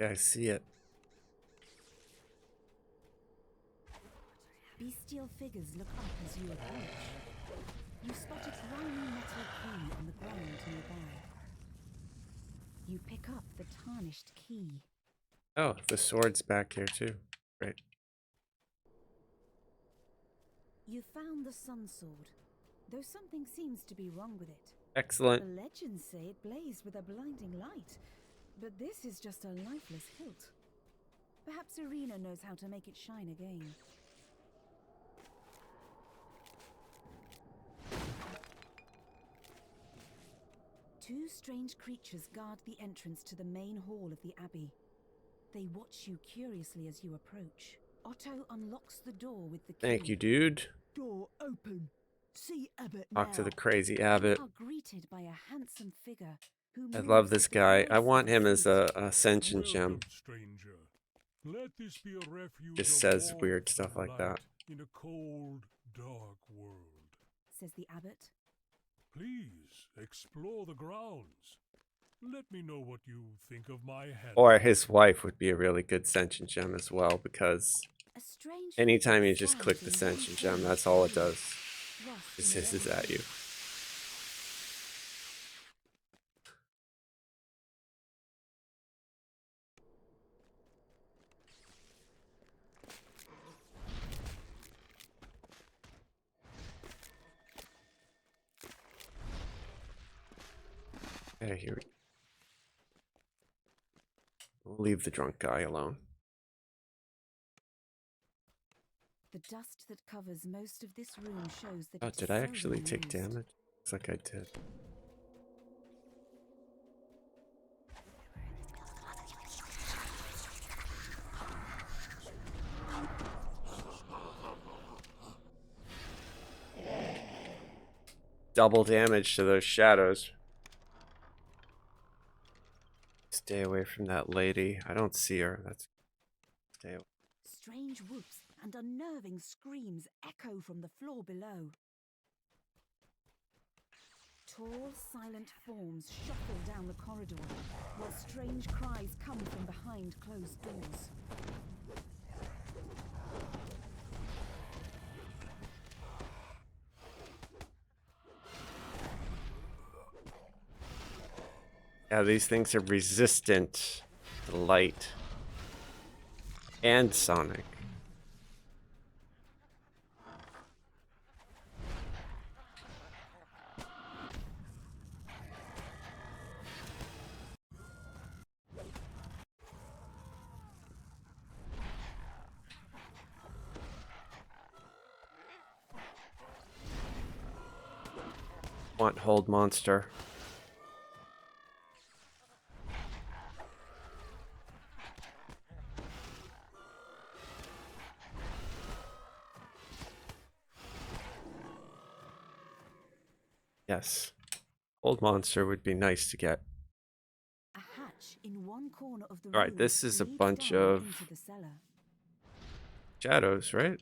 Yeah, I see it. Bestial figures look up as you approach. You spot a grimy metal key on the ground nearby. You pick up the tarnished key. Oh, the sword's back here too. Great. You found the sun sword, though something seems to be wrong with it. Excellent. The legends say it blazed with a blinding light, but this is just a lifeless hilt. Perhaps Irina knows how to make it shine again. Two strange creatures guard the entrance to the main hall of the Abbey. They watch you curiously as you approach. Otto unlocks the door with the key. Thank you, dude. Door open. See Abbott Talk now. to the crazy You abbot. are greeted by a handsome figure who I moves love this like a guy. I voice want with him as a feet. ascension gem. Welcome, stranger. Let this be a refuge Just of says warmth weird stuff and like that. light in a cold, dark world. Says the abbot. Please explore the grounds. Let me know what you think of my hand. Or his wife would be a really good ascension gem as well, because A strange anytime figure you just click the stands in one ascension gem, corner that's of the all it room, does. thrust It in the hisses wall. at you. Okay, here we We'll leave the drunk guy alone. The dust that covers most of this room shows that Oh, it is did I seldom actually take used. damage? Looks like I did. Double damage to those shadows. Stay away from that lady. I don't see her. That's stay away. Strange whoops and unnerving screams echo from the floor below. Tall, silent forms shuffle down the corridor, while strange cries come from behind closed doors. Yeah, these things are resistant to light and sonic. Want hold monster. Yes. Old monster would be nice to get. A hatch in one corner of the All right, room this is a leads bunch down of into the cellar. shadows, right?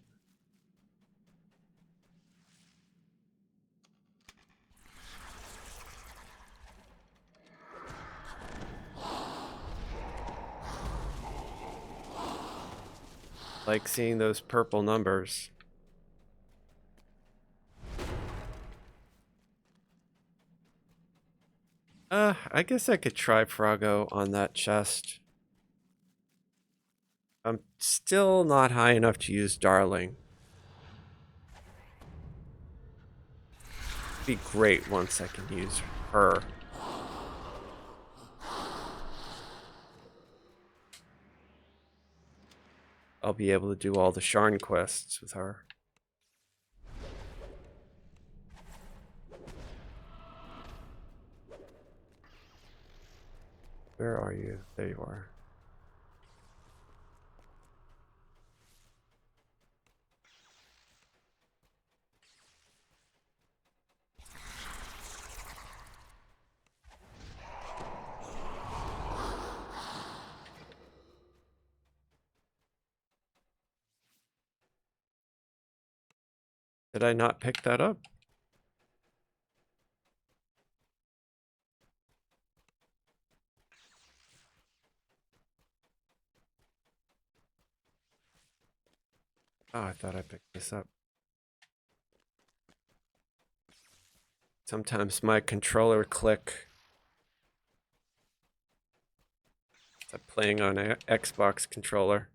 Like seeing those purple numbers. I guess I could try Froggo on that chest. I'm still not high enough to use Darling. Be great once I can use her. I'll be able to do all the Sharn quests with her. Where are you? There you are. Did I not pick that up? Oh, I thought I picked this up. Sometimes my controller click. I'm playing on an Xbox controller.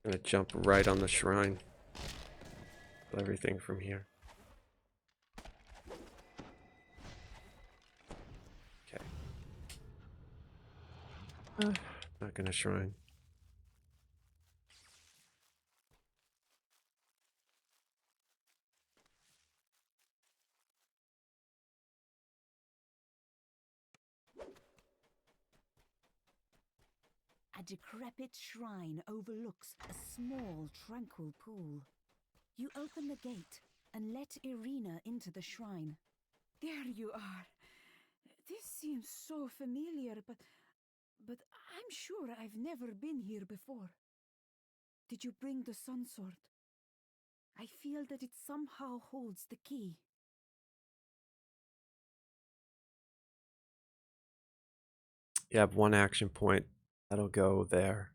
I'm gonna jump right on the shrine. Everything from here. Okay. Not gonna shrine. A decrepit shrine overlooks a small, tranquil pool. You open the gate and let Irina into the shrine. There you are. This seems so familiar, but I'm sure I've never been here before. Did you bring the sun sword? I feel that it somehow holds the key. You have one action point. That'll go there.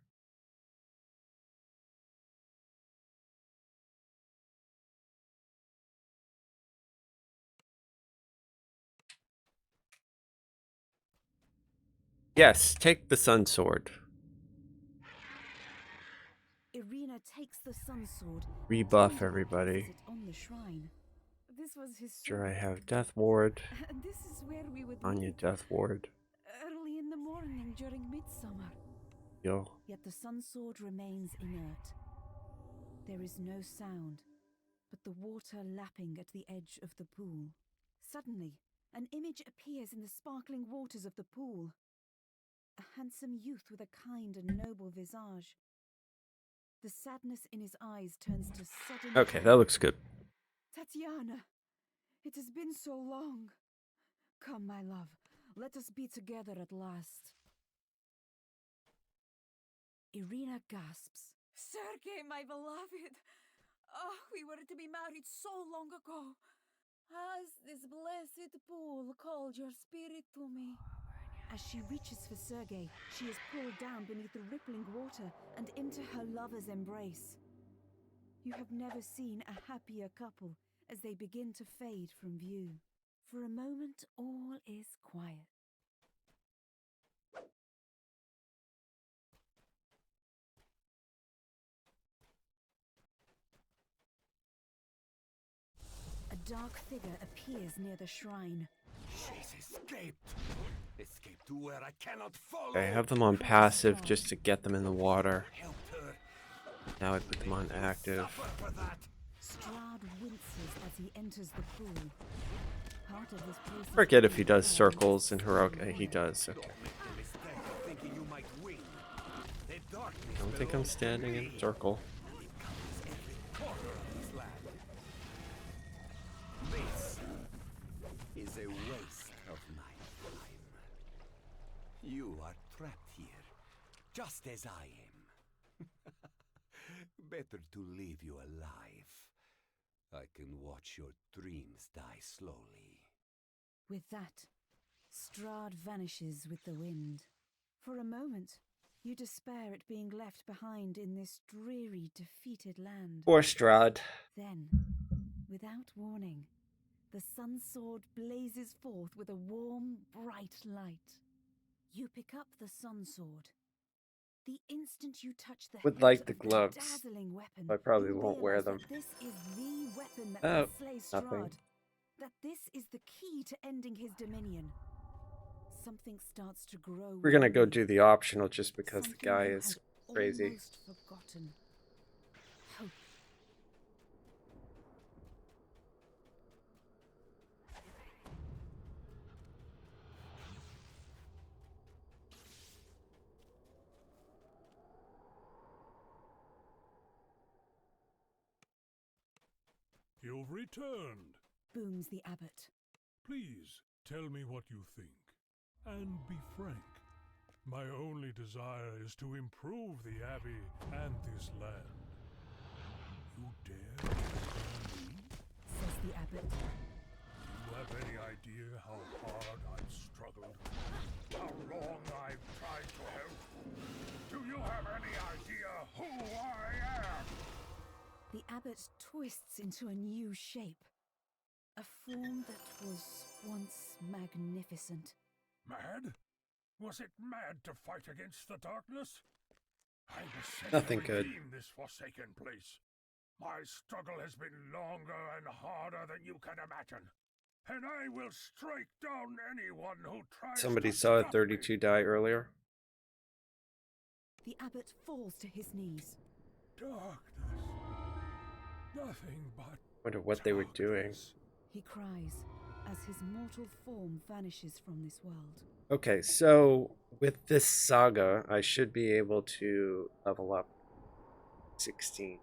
Yes, take the sun sword. Irina takes the sun sword. Rebuff tenderly everybody. places it on the shrine. This was his sword. Sure, I have Death Ward. And this is where we would On your meet. Death Ward. Early in the morning during midsummer. Yo. Yet the sun sword remains inert. There is no sound, but the water lapping at the edge of the pool. Suddenly, an image appears in the sparkling waters of the pool. A handsome youth with a kind and noble visage. The sadness in his eyes turns to sudden... Okay, that looks good. Tatiana, it has been so long. Come, my love, let us be together at last. Irina gasps. Sergei, my beloved. Oh, we were to be married so long ago. Has this blessed pool called your spirit to me? As she reaches for Sergei, she is pulled down beneath the rippling water and into her lover's embrace. You have never seen a happier couple as they begin to fade from view. For a moment, all is quiet. A dark figure appears near the shrine. She's escaped. Escaped to where I cannot follow. I have them on passive just to get them in the water. Help her. Now I put them on active. Suffer for that. Strahd winces as he enters the pool. Part of his place is Forget if he being does held circles in and heroic. He does. Okay. Don't make the mistake of thinking you might win. The darkness I don't think I'm belongs to standing in me. a circle. It covers every corner of this land. This is a waste of my time. You are trapped here, just as I am. Better to leave you alive. I can watch your dreams die slowly. With that, Strahd vanishes with the wind. For a moment, you despair at being left behind in this dreary, defeated land. Poor Strahd. Then, without warning, the sun sword blazes forth with a warm, bright light. You pick up the sun sword. The instant you touch the Would hilt like the of gloves. dazzling weapon, I probably you won't wear realize them. that this is the weapon that Oh, will slay nothing. Strahd. That this is the key to ending his dominion. Something starts to grow. We're gonna go within do you. the optional just because the Something guy you is had crazy. almost forgotten. Hope. You've returned. Booms the abbot. Please tell me what you think. And be frank. My only desire is to improve the Abbey and this land. You dare to tell me? Says the abbot. Do you have any idea how hard I've struggled? How long I've tried to help? Do you have any idea who I am? The abbot twists into a new shape. A form that was once magnificent. Mad? Was it mad to fight against the darkness? I was sent Nothing to good. redeem this forsaken place. My struggle has been longer and harder than you can imagine. And I will strike down anyone who tries Somebody to saw a stop 32 me. die earlier. The abbot falls to his knees. Darkness. Nothing but Wonder what they were doing. darkness. He cries. as his mortal form vanishes from this world. Okay, so with this saga, I should be able to level up 16.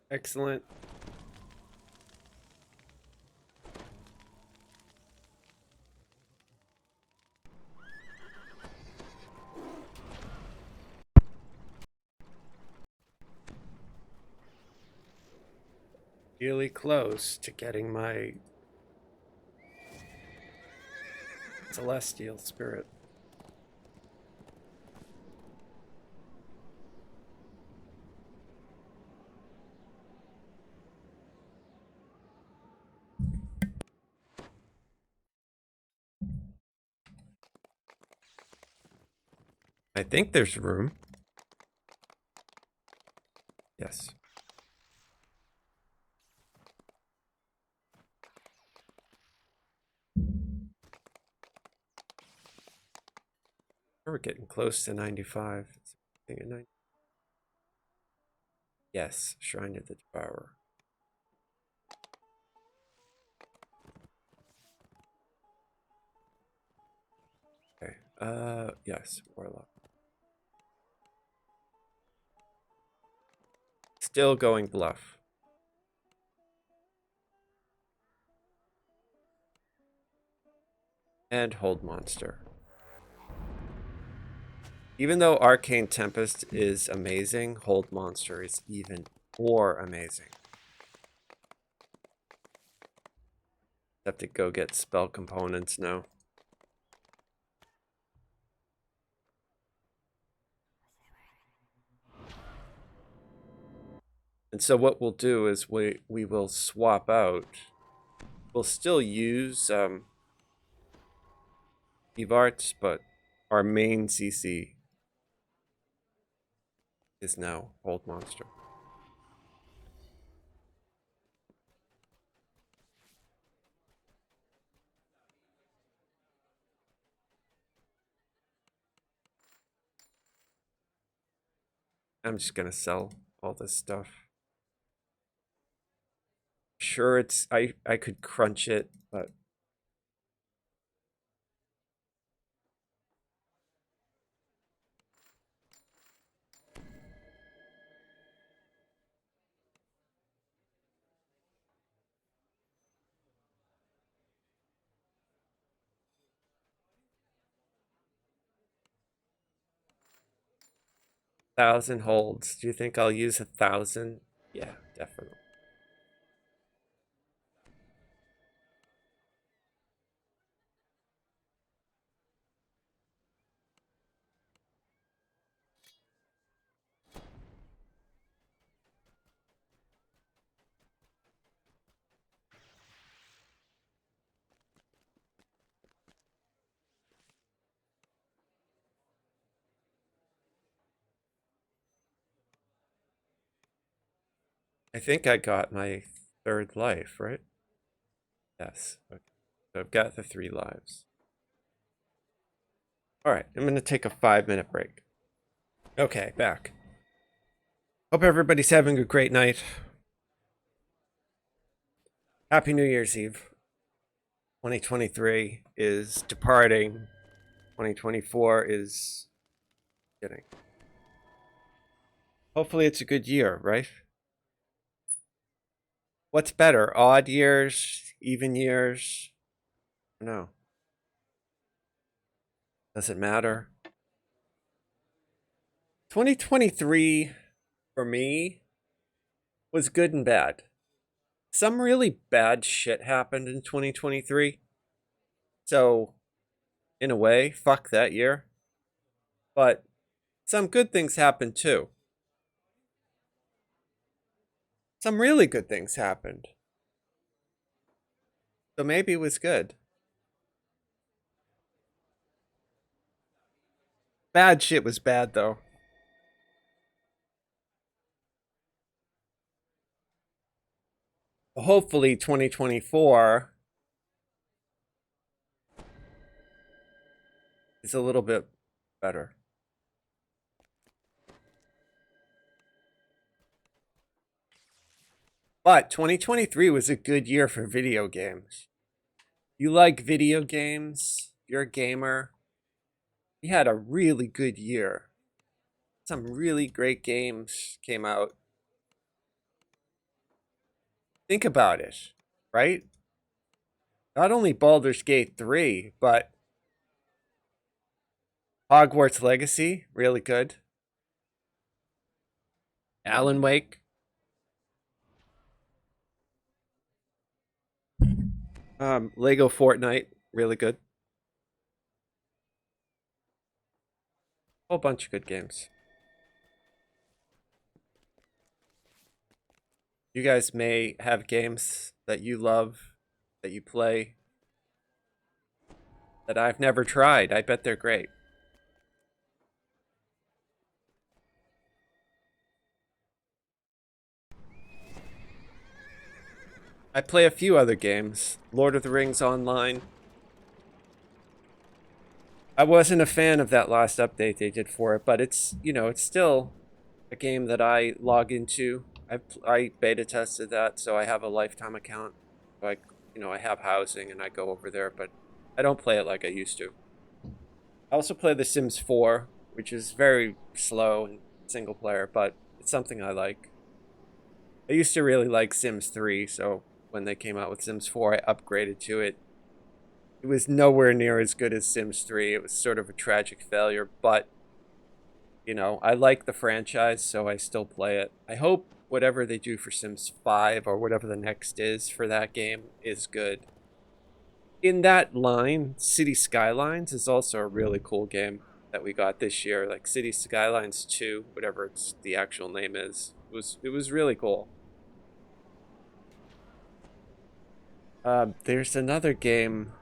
Excellent. Really close to getting my celestial spirit. I think there's room. Yes. We're getting close to 95. Yes, Shrine of the Devourer. Okay. Yes, Warlock. Still going bluff. And hold monster. Even though Arcane Tempest is amazing, hold monster is even more amazing. Have to go get spell components now. And so what we'll do is we will swap out. We'll still use Eve Arts, but our main CC is now Hold Monster. I'm just gonna sell all this stuff. Sure, it's I could crunch it, but $1,000 holds. Do you think I'll use 1,000? Yeah, definitely. I think I got my 3rd life, right? Yes. Okay. So I've got the 3 lives. All right, I'm gonna take a 5-minute break. Okay, back. Hope everybody's having a great night. Happy New Year's Eve. 2023 is departing. 2024 is getting. Hopefully it's a good year, right? What's better, odd years, even years? No. Does it matter? 2023 for me was good and bad. Some really bad shit happened in 2023. So in a way. Fuck that year. But some good things happened too. Some really good things happened. So maybe it was good. Bad shit was bad though. Hopefully 2024 is a little bit better. But 2023 was a good year for video games. You like video games, you're a gamer. We had a really good year. Some really great games came out. Think about it, right? Not only Baldur's Gate 3, but Hogwarts Legacy, really good. Alan Wake. Lego Fortnite, really good. Whole bunch of good games. You guys may have games that you love, that you play, that I've never tried. I bet they're great. I play a few other games. Lord of the Rings Online. I wasn't a fan of that last update they did for it, but it's, you know, it's still a game that I log into. I beta tested that, so I have a lifetime account. Like, you know, I have housing and I go over there, but I don't play it like I used to. I also play The Sims 4, which is very slow and single player, but it's something I like. I used to really like Sims 3, so when they came out with Sims 4, I upgraded to it. It was nowhere near as good as Sims 3. It was sort of a tragic failure, but, you know, I like the franchise, so I still play it. I hope whatever they do for Sims 5 or whatever the next is for that game is good. In that line, City Skylines is also a really cool game that we got this year. Like City Skylines 2, whatever the actual name is. It was really cool. There's another game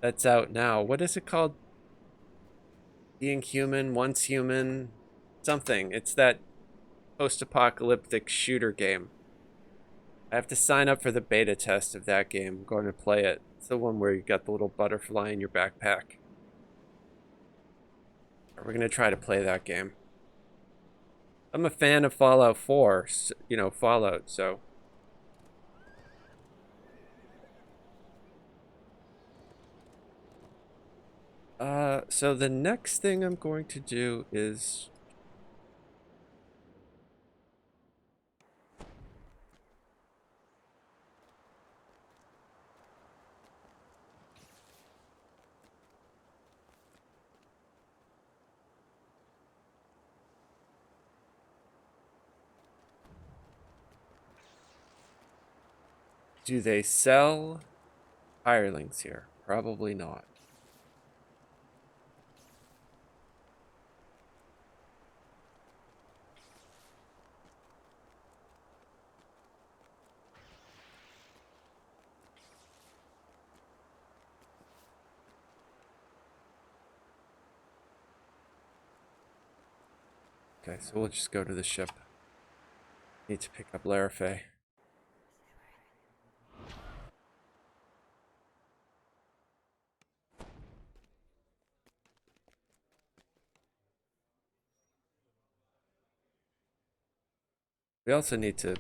that's out now. What is it called? Being Human, Once Human, something. It's that post-apocalyptic shooter game. I have to sign up for the beta test of that game. I'm going to play it. It's the one where you got the little butterfly in your backpack. We're going to try to play that game. I'm a fan of Fallout 4, you know, Fallout, so... So the next thing I'm going to do is... Do they sell hirelings here? Probably not. Okay, so we'll just go to the ship. Need to pick up Larafay. We also need to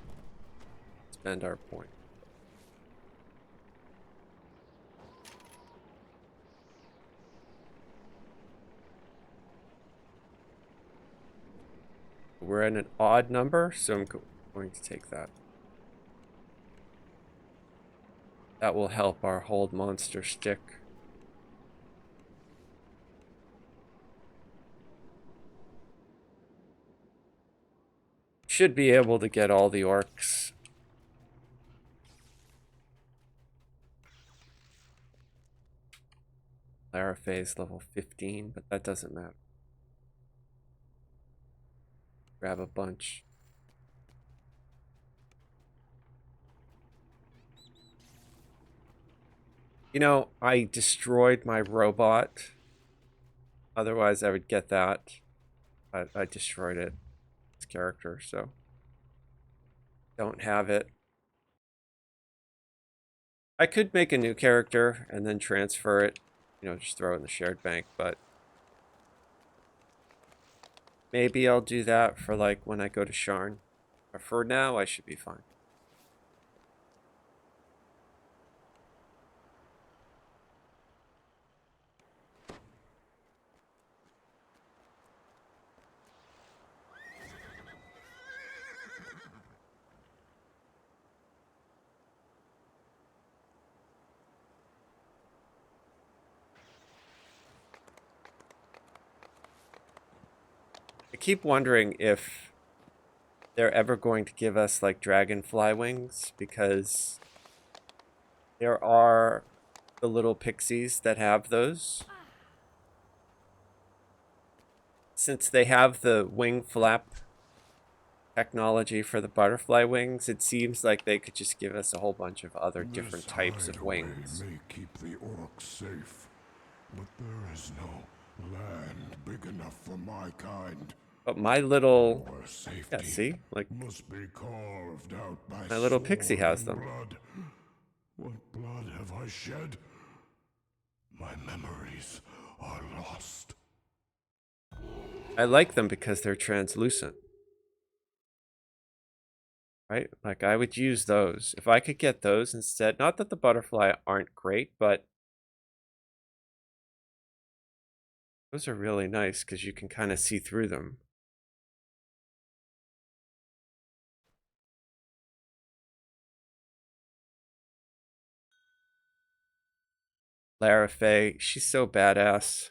spend our point. We're at an odd number, so I'm going to take that. That will help our hold monster stick. Should be able to get all the orcs. Larafay is level 15, but that doesn't matter. Grab a bunch. You know, I destroyed my robot. Otherwise, I would get that. I destroyed it. Its character, so don't have it. I could make a new character and then transfer it. You know, just throw it in the shared bank, but maybe I'll do that for like when I go to Sharn. But for now, I should be fine. I keep wondering if they're ever going to give us like dragonfly wings, because there are the little pixies that have those. Since they have the wing flap technology for the butterfly wings, it seems like they could just give us a whole bunch of other different types of wings. May keep the orcs safe, but there is no land big enough for my kind. But my little, Our safety yeah, see, like must be carved out by my little sword pixie has and them. blood. What blood have I shed? My memories are lost. I like them because they're translucent. Right? Like I would use those. If I could get those instead, not that the butterfly aren't great, but those are really nice because you can kind of see through them. Larafay, she's so badass.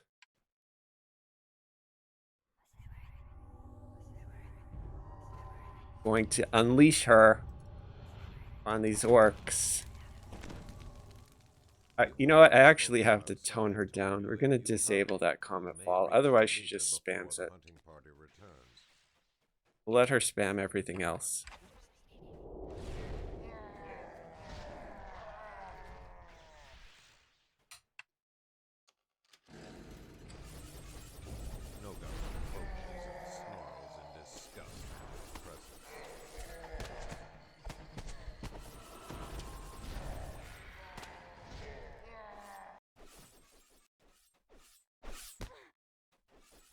Going to unleash her on these orcs. You know what? I actually have to tone her down. We're going to disable that Comet Fall. Otherwise, she just spams it. We'll let her spam everything else.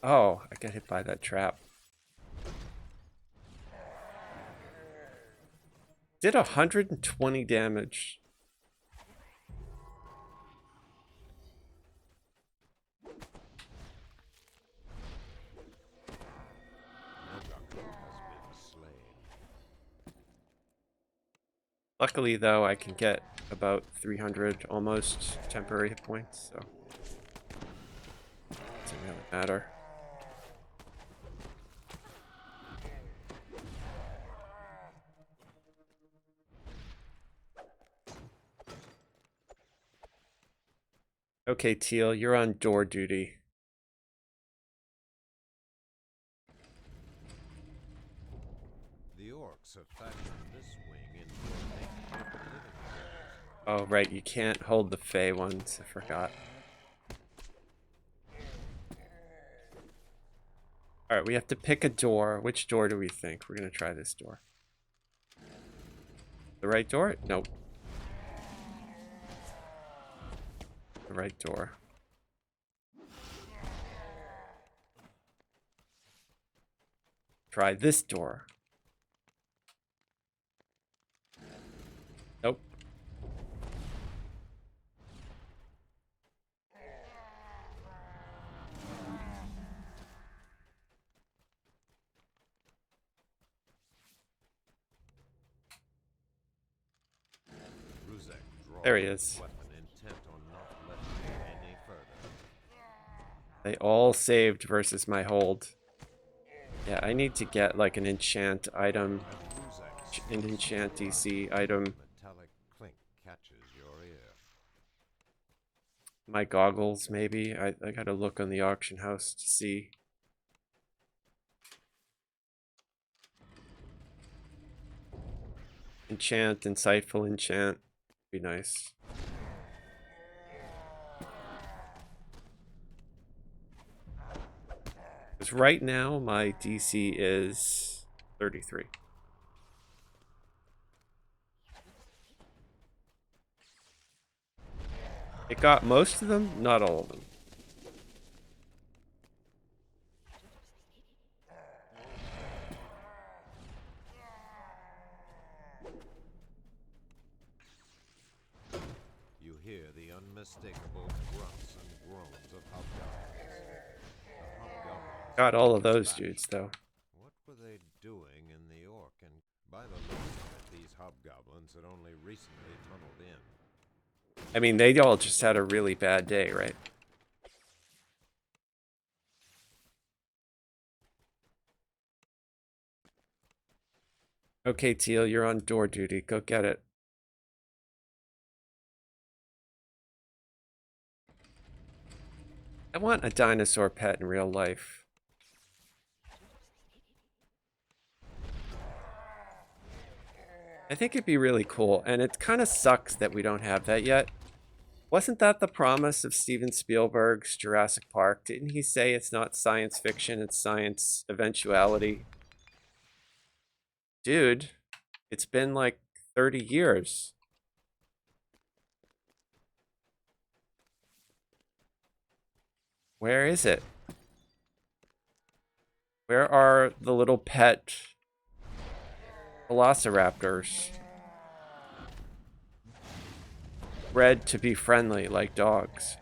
Oh, I got hit by that trap. Did 120 damage. Luckily, though, I can get about 300 almost temporary hit points, so doesn't really matter. Okay, Teal, you're on door duty. The orcs have fashioned this wing into a makeshift living quarters. Oh, right, you can't hold the Fey ones. I forgot. Alright, we have to pick a door. Which door do we think? We're going to try this door. The right door? Nope. The right door. Try this door. Nope. There he is. They all saved versus my hold. Yeah, I need to get like an enchant item, an enchant DC item. my goggles, maybe. I gotta look on the auction house to see. Enchant, insightful enchant. Be nice. Because right now my DC is 33. It got most of them, not all of them. You hear the unmistakable grunts and groans of hobgoblins. The hobgoblins. Got all of those back. dudes, though. What were they doing in the Orc? And by the looks of it, these hobgoblins had only recently tunneled in. I mean, they all just had a really bad day, right? Okay, Teal, you're on door duty. Go get it. I want a dinosaur pet in real life. I think it'd be really cool, and it kind of sucks that we don't have that yet. Wasn't that the promise of Steven Spielberg's Jurassic Park? Didn't he say it's not science fiction, it's science eventuality? Dude, it's been like 30 years. Where is it? Where are the little pet velociraptors? Bred to be friendly like dogs.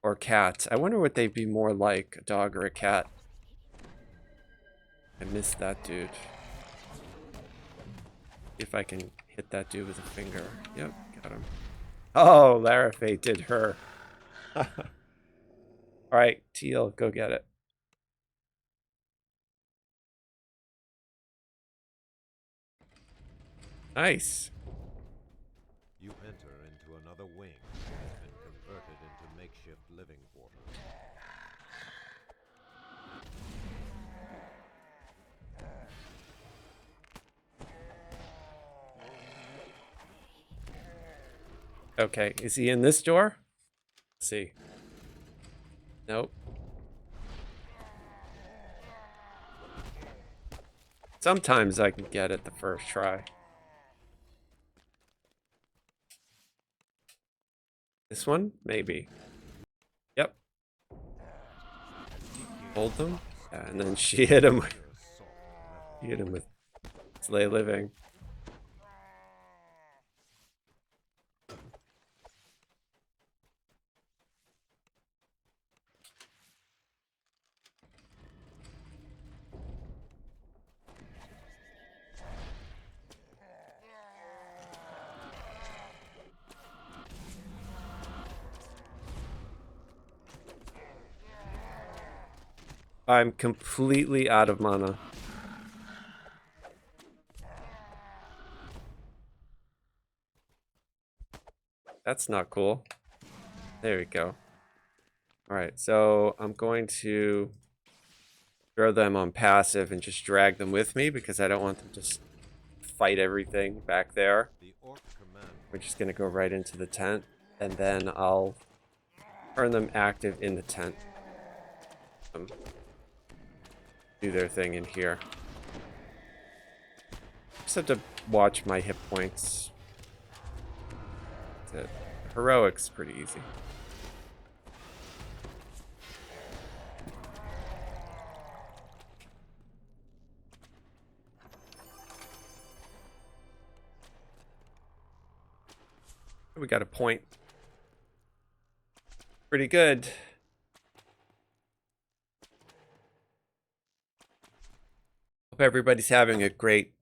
Or cats. I wonder what they'd be more like, a dog or a cat. I missed that dude. If I can hit that dude with a finger. Yep, got him. Oh, Larafate did her. Alright, Teal, go get it. Nice. You enter into another wing that has been converted into makeshift living quarters. Okay, is he in this door? Let's see. Nope. Sometimes I can get it the first try. This one? Maybe. Yep. Hold them. Yeah, and then she hit him. She hit him with Slay Living. I'm completely out of mana. That's not cool. There we go. Alright, so I'm going to throw them on passive and just drag them with me because I don't want them to just fight everything back there. The Orc command We're just going to go right into the tent, and then I'll turn them active in the tent. Do their thing in here. Just have to watch my hit points. That's it. Heroic's pretty easy. We got a point. Pretty good. Hope everybody's having a great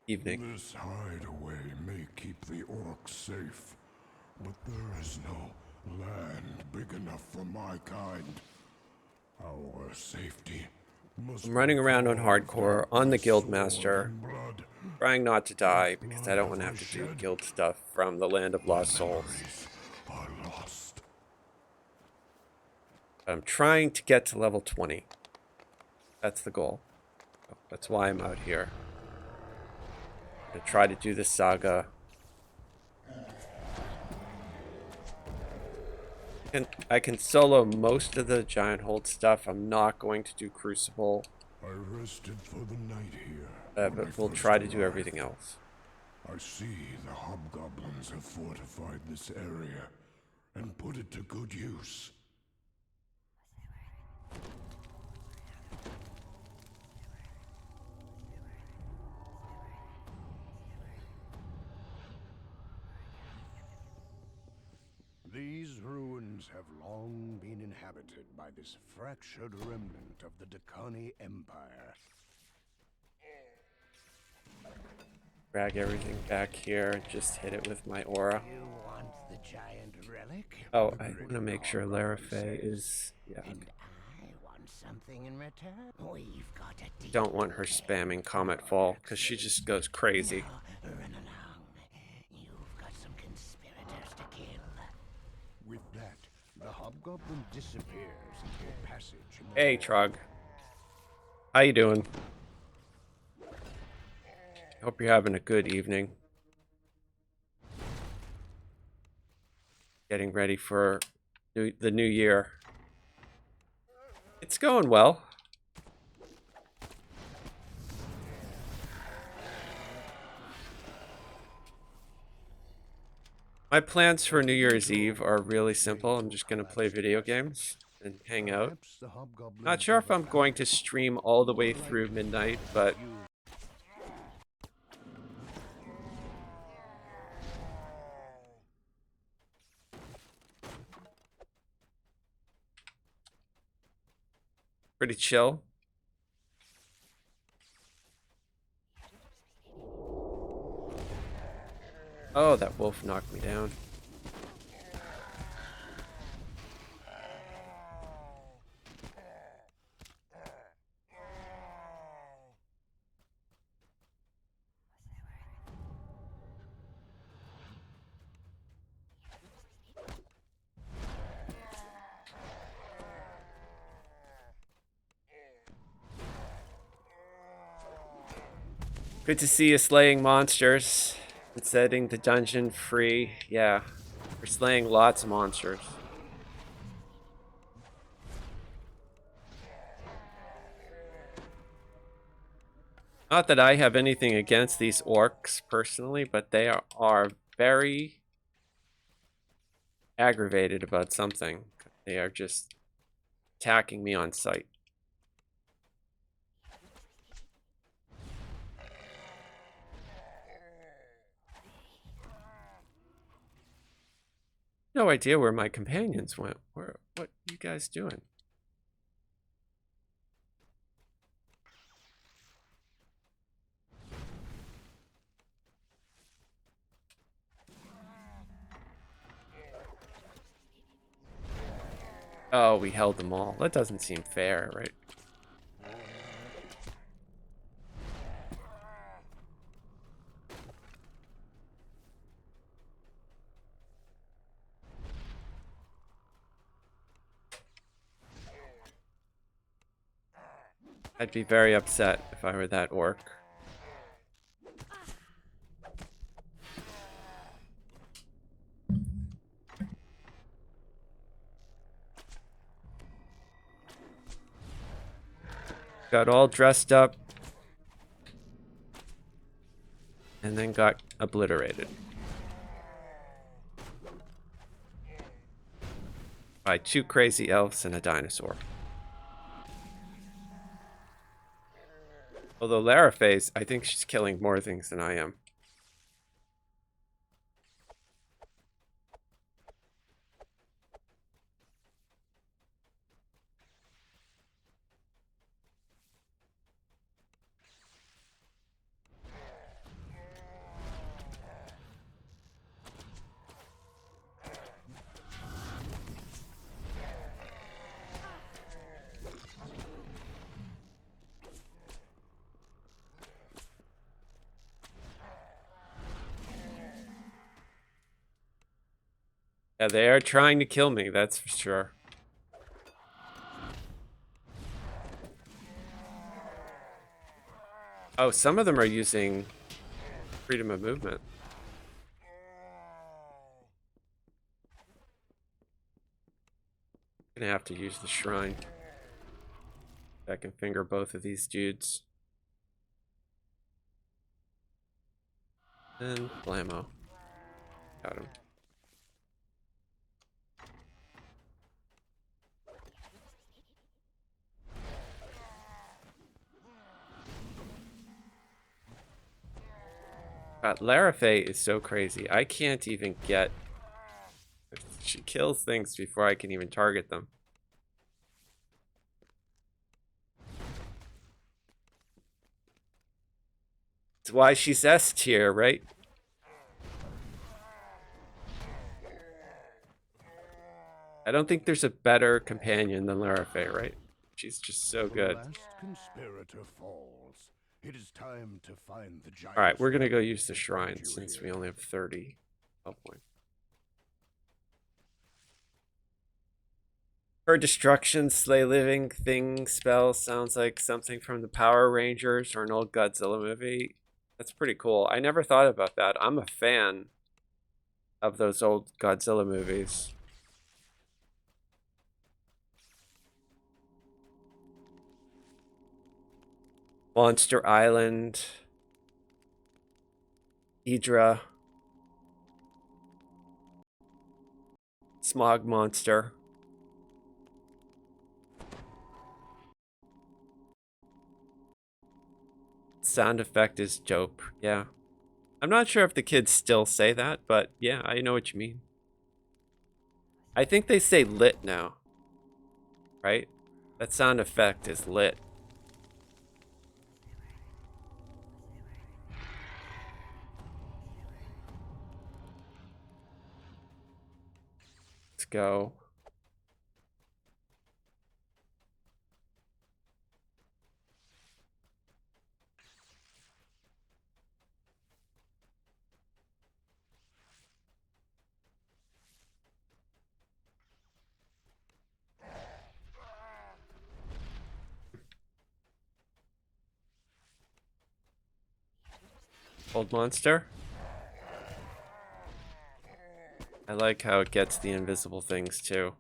evening. This hideaway may keep the orcs safe, but there is no land big enough for my kind. Our safety must I'm running around on be hardcore on the sword Guildmaster, and blood. Trying not to die because I don't want to have to do guild stuff from the Land of Lost Souls. Are lost. I'm trying to get to level 20. That's the goal. That's why I'm out here. I'm gonna try to do this saga. And I can solo most of the Giant Hold stuff. I'm not going to do Crucible, I rested for the night here. but we'll try to do everything else. I see the hobgoblins have fortified this area and put it to good use. These ruins have long been inhabited by this fractured remnant of the Dakani Empire. Drag everything back here and just hit it with my aura. You want the giant relic? Oh, I want to make sure Larafay is... Yeah, okay. And I want something in return. We've got a deal. Don't want her spamming Comet Fall, because she just goes crazy. Now, run along. You've got some conspirators to kill. With that, the hobgoblin disappears into a passage in the Hey, Trog. How you doing? Hope you're having a good evening. Getting ready for the new year. It's going well. My plans for New Year's Eve are really simple. I'm just going to play video games and hang out. Perhaps the hobgoblins Not sure if have I'm going to stream all the way through midnight, but pretty chill. Oh, that wolf knocked me down. Good to see you slaying monsters and setting the dungeon free. Yeah, we're slaying lots of monsters. Not that I have anything against these orcs personally, but they are very aggravated about something. They are just attacking me on sight. No idea where my companions went. What are you guys doing? Oh, we held them all. That doesn't seem fair, right? I'd be very upset if I were that orc. Got all dressed up and then got obliterated by 2 crazy elves and a dinosaur. Although Larafay's, I think she's killing more things than I am. Yeah, they are trying to kill me, that's for sure. Oh, some of them are using freedom of movement. Gonna have to use the shrine. I can finger both of these dudes. And blammo. Got him. God, Larafay is so crazy. I can't even get... She kills things before I can even target them. That's why she's S tier, right? I don't think there's a better companion than Larafay, right? She's just so good. The last conspirator falls. It is time to find the giant. Alright, we're gonna go use the shrine since we only have 30 health points. Her destruction, slay living thing spell sounds like something from the Power Rangers or an old Godzilla movie. That's pretty cool. I never thought about that. I'm a fan of those old Godzilla movies. Monster Island, Idra, Smog Monster. Sound effect is dope. Yeah. I'm not sure if the kids still say that, but yeah, I know what you mean. I think they say lit now. Right? That sound effect is lit. Let's go. Old monster. I like how it gets the invisible things too.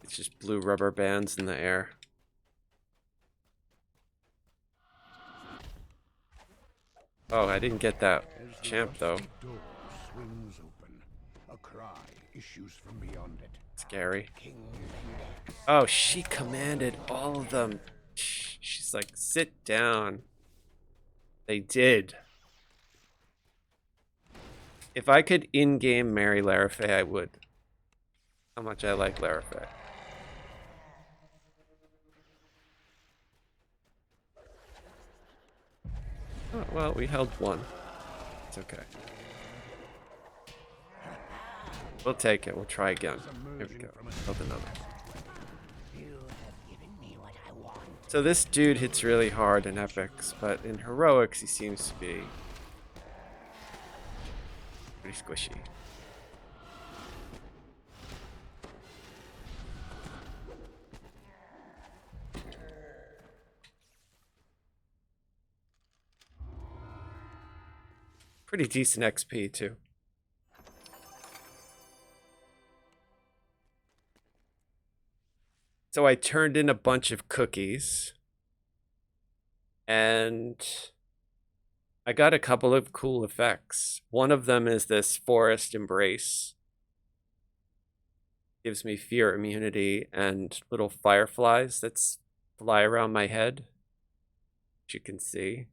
It's just blue rubber bands in the air. Oh, I didn't get that champ though. Door swings open. A cry issues from beyond it. Scary. Oh, she commanded all of them. She's like, sit down. They did. If I could in-game marry Larafay, I would. How much I like Larafay. Oh, well, we held one. It's okay. We'll take it. We'll try again. Here we go. Held another. So this dude hits really hard in epics, but in heroics he seems to be pretty squishy. Pretty decent XP too. So I turned in a bunch of cookies and I got a couple of cool effects. One of them is this forest embrace. Gives me fear immunity and little fireflies that fly around my head, which you can see.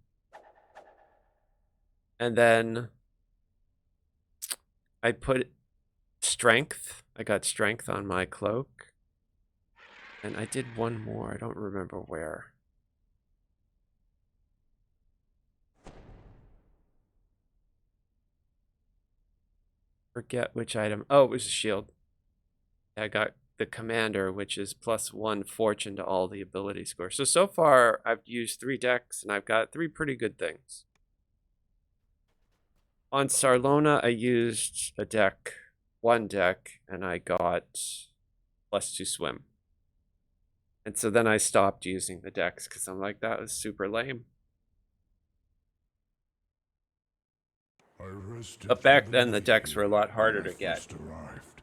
And then I put strength. I got strength on my cloak. And I did one more. I don't remember where. Forget which item. Oh, it was a shield. I got the commander, which is +1 fortune to all the ability scores. So far, I've used 3 decks, and I've got 3 pretty good things. On Sarlona, I used one deck, and I got +2 swim. And so then I stopped using the decks because I'm like, that was super lame. But back then, the decks were a lot harder to get. First arrived.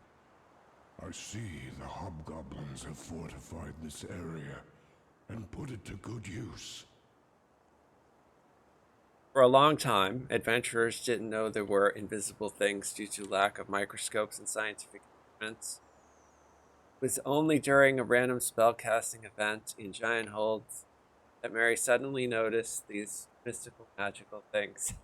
I see the hobgoblins have fortified this area and put it to good use. For a long time, adventurers didn't know there were invisible things due to lack of microscopes and scientific instruments. It was only during a random spellcasting event in Giant Holds that Mary suddenly noticed these mystical magical things.